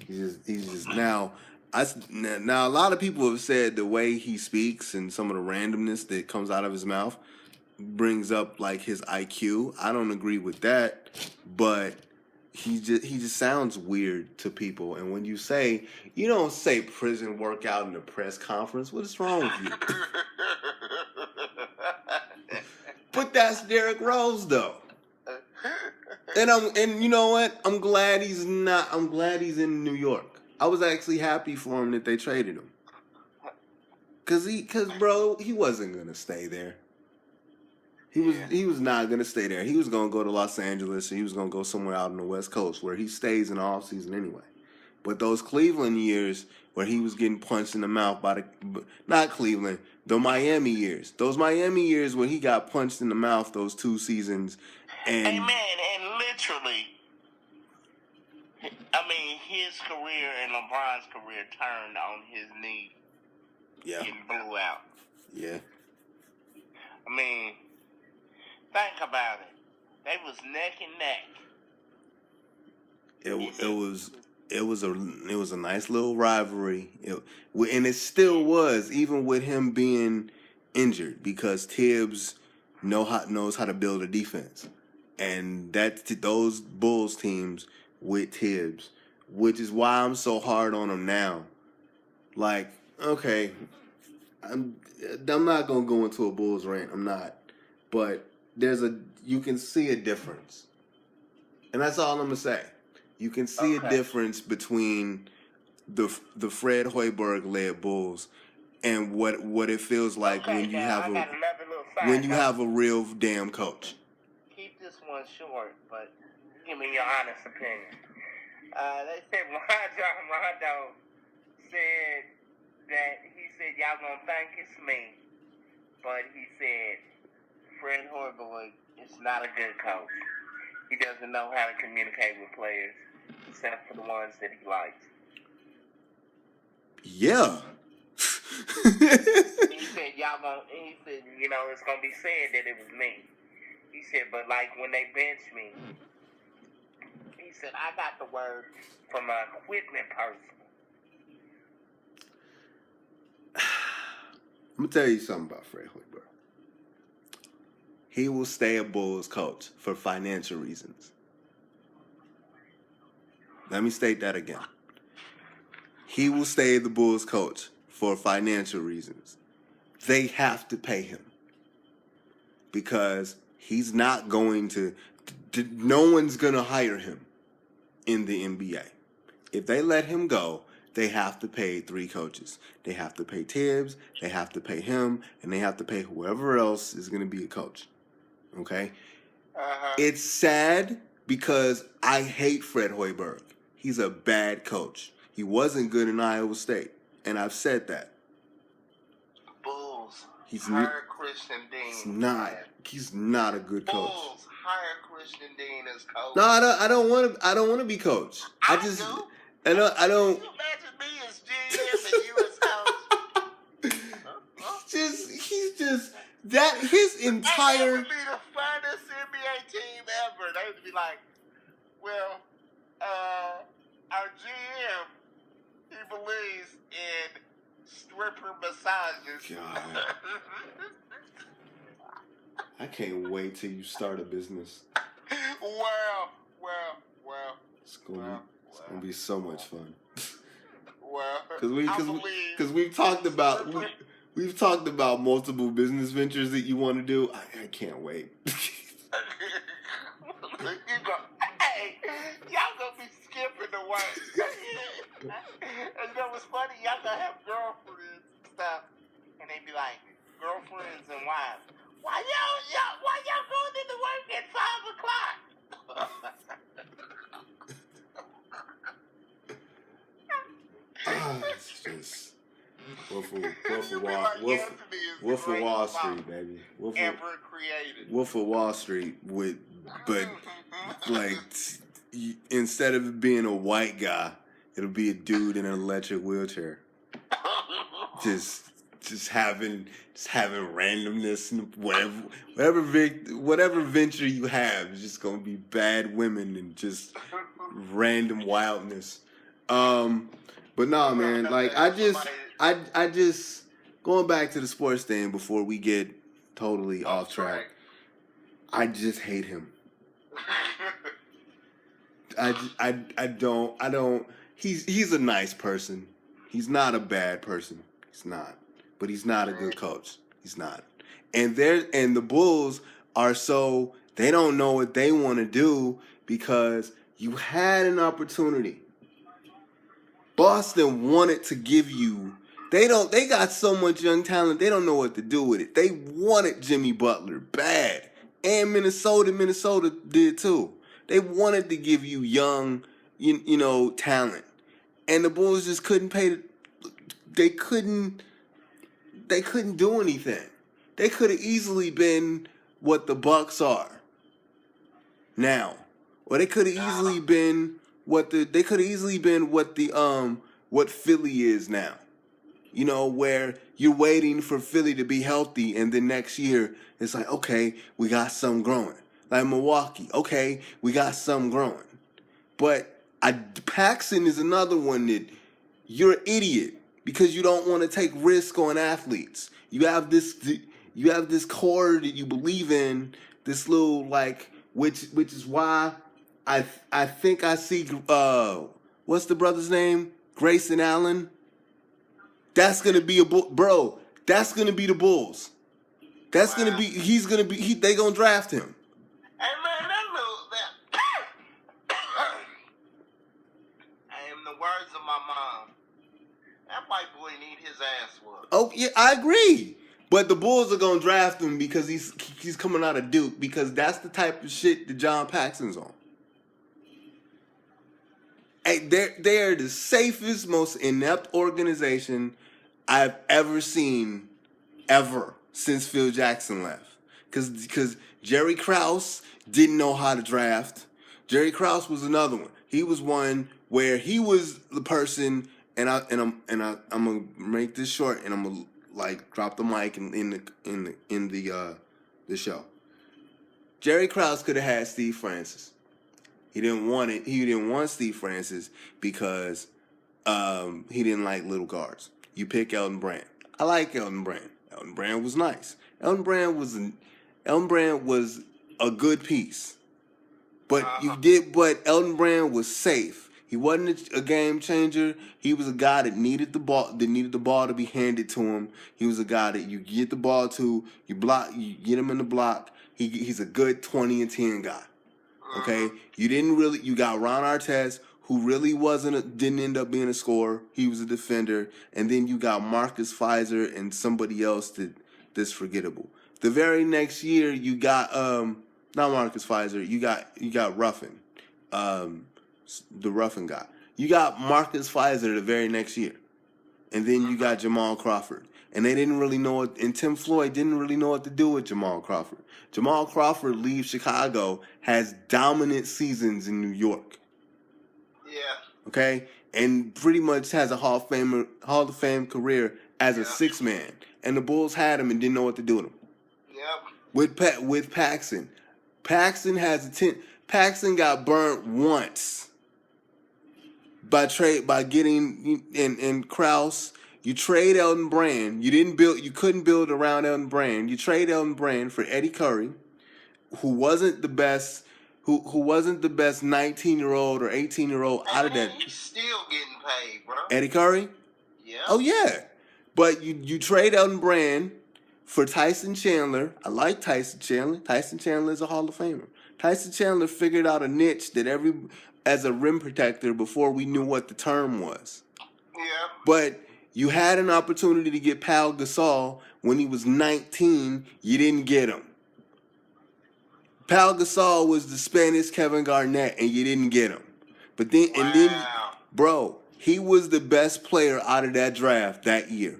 He's just now a lot of people have said the way he speaks and some of the randomness that comes out of his mouth brings up, like, his IQ. I don't agree with that, but he just sounds weird to people. And when you don't say prison workout in a press conference, what is wrong with you? But that's Derrick Rose, though. And you know what? I'm glad he's in New York. I was actually happy for him that they traded him. Cause bro, he wasn't gonna stay there. He was not gonna stay there. He was gonna go to Los Angeles, or he was gonna go somewhere out on the West Coast where he stays in the off season anyway. But those Cleveland years where he was getting punched in the mouth the Miami years. Those Miami years when he got punched in the mouth those 2 seasons. And Amen. And literally, I mean, his career and LeBron's career turned on his knee. Yeah. Getting blew out. Yeah. I mean, think about it. They was neck and neck. it was a nice little rivalry. And it still was, even with him being injured, because Tibbs knows how to build a defense, and that's those Bulls teams with Tibbs, which is why I'm so hard on him now. Like, okay, I'm not gonna go into a Bulls rant. I'm not, but you can see a difference, and that's all I'm gonna say. You can see a difference between the Fred Hoiberg led Bulls and what it feels like when you have a real damn coach. Keep this one short, but give me your honest opinion. They said Rondo said that he said y'all gonna think it's me, but he said Fred Hoiberg is not a good coach. He doesn't know how to communicate with players, except for the ones that he likes. Yeah. He said, it's going to be said that it was me. He said, but like when they bench me, he said, I got the word from an equipment person. I'm going to tell you something about Fred Hoiberg. He will stay a Bulls coach for financial reasons. Let me state that again. He will stay the Bulls coach for financial reasons. They have to pay him because he's not going to no one's going to hire him in the NBA. If they let him go, they have to pay 3 coaches. They have to pay Tibbs, they have to pay him, and they have to pay whoever else is going to be a coach. Okay? It's sad because I hate Fred Hoiberg. He's a bad coach. He wasn't good in Iowa State, and I've said that. Bulls hire Christian Dean. He's not a good coach. Bulls hire Christian Dean as coach. No, I don't want to be coach. I don't. You imagine me as GM and you as coach. He's just that his entire. That would be the finest NBA team ever. They would be like, well, our GM, he believes in stripper massages. God. I can't wait till you start a business. Well. It's gonna be so much fun. Well, because we've talked about multiple business ventures that you want to do. I can't wait. Hey, y'all gonna be skipping the work. And you know what's funny? Y'all gonna have girlfriends and stuff, and they be like, girlfriends and wives. Why y'all going into work at 5 o'clock? It's just Wolf of Wall Street, baby. Wolf of Wall Street but like instead of it being a white guy, it'll be a dude in an electric wheelchair. Just having randomness and whatever venture you have, it's just gonna be bad women and just random wildness. But no, man, like I just going back to the sports thing before we get totally off track. I just hate him. I don't. He's a nice person. He's not a bad person. He's not. But he's not a good coach. He's not. And the Bulls are so they don't know what they want to do because you had an opportunity. Boston wanted to give you. They got so much young talent. They don't know what to do with it. They wanted Jimmy Butler bad, and Minnesota did too. They wanted to give you young, talent, and the Bulls just couldn't pay. They couldn't do anything. They could have easily been what the Bucks are now, or they could have easily been what Philly is now. Where you're waiting for Philly to be healthy, and then next year it's like, okay, we got some growing. Like Milwaukee, okay, we got some growing. But Paxson is another one that you're an idiot because you don't want to take risk on athletes. You have this core that you believe in, this little which is why I think I see what's the brother's name? Grayson Allen. That's gonna be bro. That's gonna be the Bulls. That's gonna be. He's gonna be. They gonna draft him. Hey man, that little that. In the words of my mom, that white boy need his ass whooped. Oh yeah, I agree. But the Bulls are gonna draft him because he's coming out of Duke, because that's the type of shit that John Paxson's on. Hey, they're the safest, most inept organization I've ever seen, ever, since Phil Jackson left. Because Jerry Krause didn't know how to draft. Jerry Krause was another one. He was one where he was the person, and I'm gonna make this short, and I'm gonna drop the mic in the show. Jerry Krause could have had Steve Francis. He didn't want it. He didn't want Steve Francis because he didn't like little guards. You pick Elton Brand. I like Elton Brand. Elton Brand was nice. Elton Brand was a good piece. But but Elton Brand was safe. He wasn't a game changer. He was a guy that needed the ball to be handed to him. He was a guy that you get the ball to, you get him in the block. He's a good 20 and 10 guy. Okay? You got Ron Artest, who really didn't end up being a scorer. He was a defender. And then you got Marcus Fizer and somebody else that's forgettable. The very next year you got not Marcus Fizer, you got Ruffin. The Ruffin guy. You got Marcus Fizer the very next year. And then you got Jamal Crawford. And they didn't really know it, and Tim Floyd didn't really know what to do with Jamal Crawford. Jamal Crawford leaves Chicago, has dominant seasons in New York. Yeah. Okay? And pretty much has a Hall of Fame career as a six man. And the Bulls had him and didn't know what to do with him. Yep. With Paxson. Paxson got burnt once by getting in Krause. You trade Elton Brand. You couldn't build around Elton Brand. You trade Elton Brand for Eddie Curry, who wasn't the best 19-year-old or 18-year-old out of that. He's still getting paid, bro. Eddie Curry? Yeah. Oh yeah. But you trade Elton Brand for Tyson Chandler. I like Tyson Chandler. Tyson Chandler is a Hall of Famer. Tyson Chandler figured out a niche as a rim protector before we knew what the term was. Yeah. But you had an opportunity to get Pau Gasol when he was 19. You didn't get him. Pau Gasol was the Spanish Kevin Garnett, and you didn't get him. But then, bro, he was the best player out of that draft that year.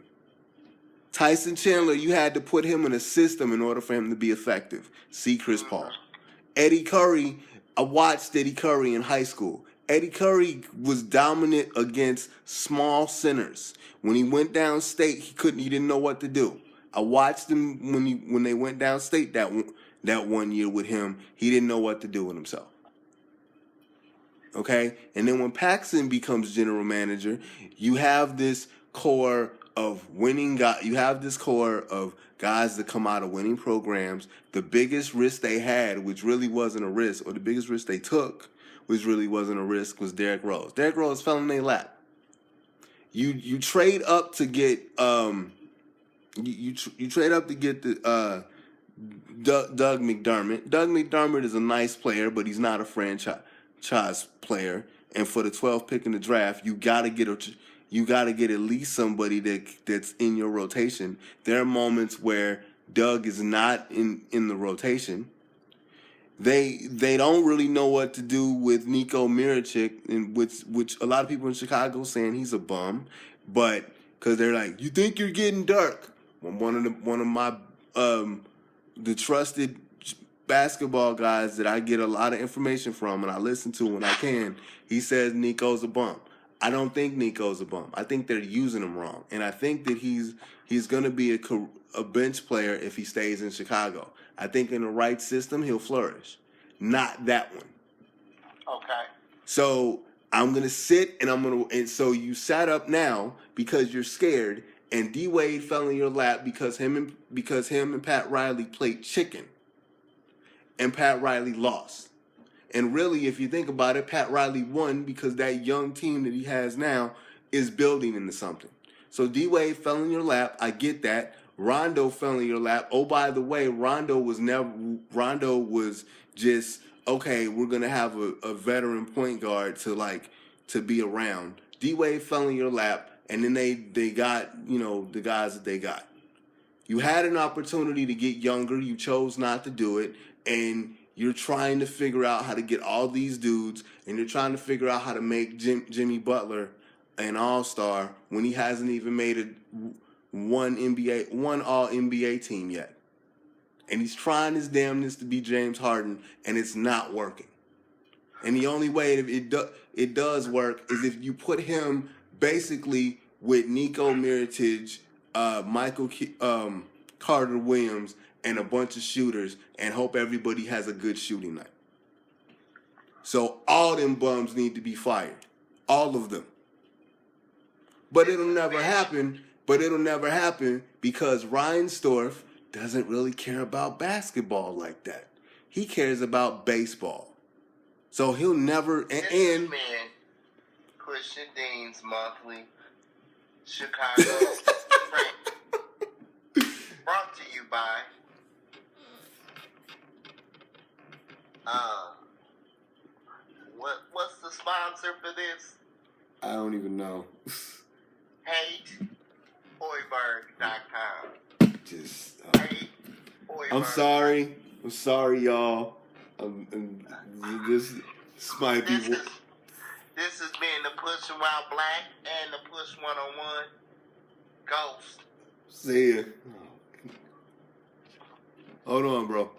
Tyson Chandler, you had to put him in a system in order for him to be effective. See Chris Paul. Eddie Curry, I watched Eddie Curry in high school. Eddie Curry was dominant against small centers. When he went downstate, he didn't know what to do. I watched him when they went downstate that one year with him. He didn't know what to do with himself. Okay? And then when Paxson becomes general manager, you have this core of winning guys. You have this core of guys that come out of winning programs. The biggest risk they had, which really wasn't a risk, or the biggest risk they took, which really wasn't a risk, was Derrick Rose. Derrick Rose fell in their lap. You trade up to get you trade up to get the Doug McDermott. Doug McDermott is a nice player, but he's not a franchise player. And for the 12th pick in the draft, you gotta get at least somebody that's in your rotation. There are moments where Doug is not in the rotation. They don't really know what to do with Niko Mirotic, and which a lot of people in Chicago are saying he's a bum, but because they're like, you think you're getting Dirk? One of my the trusted basketball guys that I get a lot of information from and I listen to when I can, he says Nico's a bum. I don't think Nico's a bum. I think they're using him wrong, and I think that he's going to be a bench player if he stays in Chicago. I think in the right system he'll flourish. Not that one. Okay. So I'm going to sit and so you sat up now because you're scared, and D Wade fell in your lap because him and Pat Riley played chicken, and Pat Riley lost. And really, if you think about it, Pat Riley won because that young team that he has now is building into something. So D Wade fell in your lap. I get that. Rondo fell in your lap. Oh, by the way, Rondo was just, okay, we're gonna have a veteran point guard to be around. D Wade fell in your lap, and then they got, the guys that they got. You had an opportunity to get younger. You chose not to do it, and you're trying to figure out how to get all these dudes, and you're trying to figure out how to make Jimmy Butler an all-star when he hasn't even made one all NBA team yet. And he's trying his damnedest to be James Harden, and it's not working. And the only way it does work is if you put him basically with Nico Mirotic, Michael Carter Williams, and a bunch of shooters, and hope everybody has a good shooting night. So all them bums need to be fired. All of them. But it'll never happen. Because Reinsdorf doesn't really care about basketball like that. He cares about baseball. So he'll never... This is man, Christian Dean's monthly Chicago rant. Brought to you by... what's the sponsor for this? I don't even know. HateHoiberg.com. Just. HateHoiberg. I'm sorry, y'all. This might be. This has been the Push Wild Black and the Push 101 Ghost. See ya. Hold on, bro.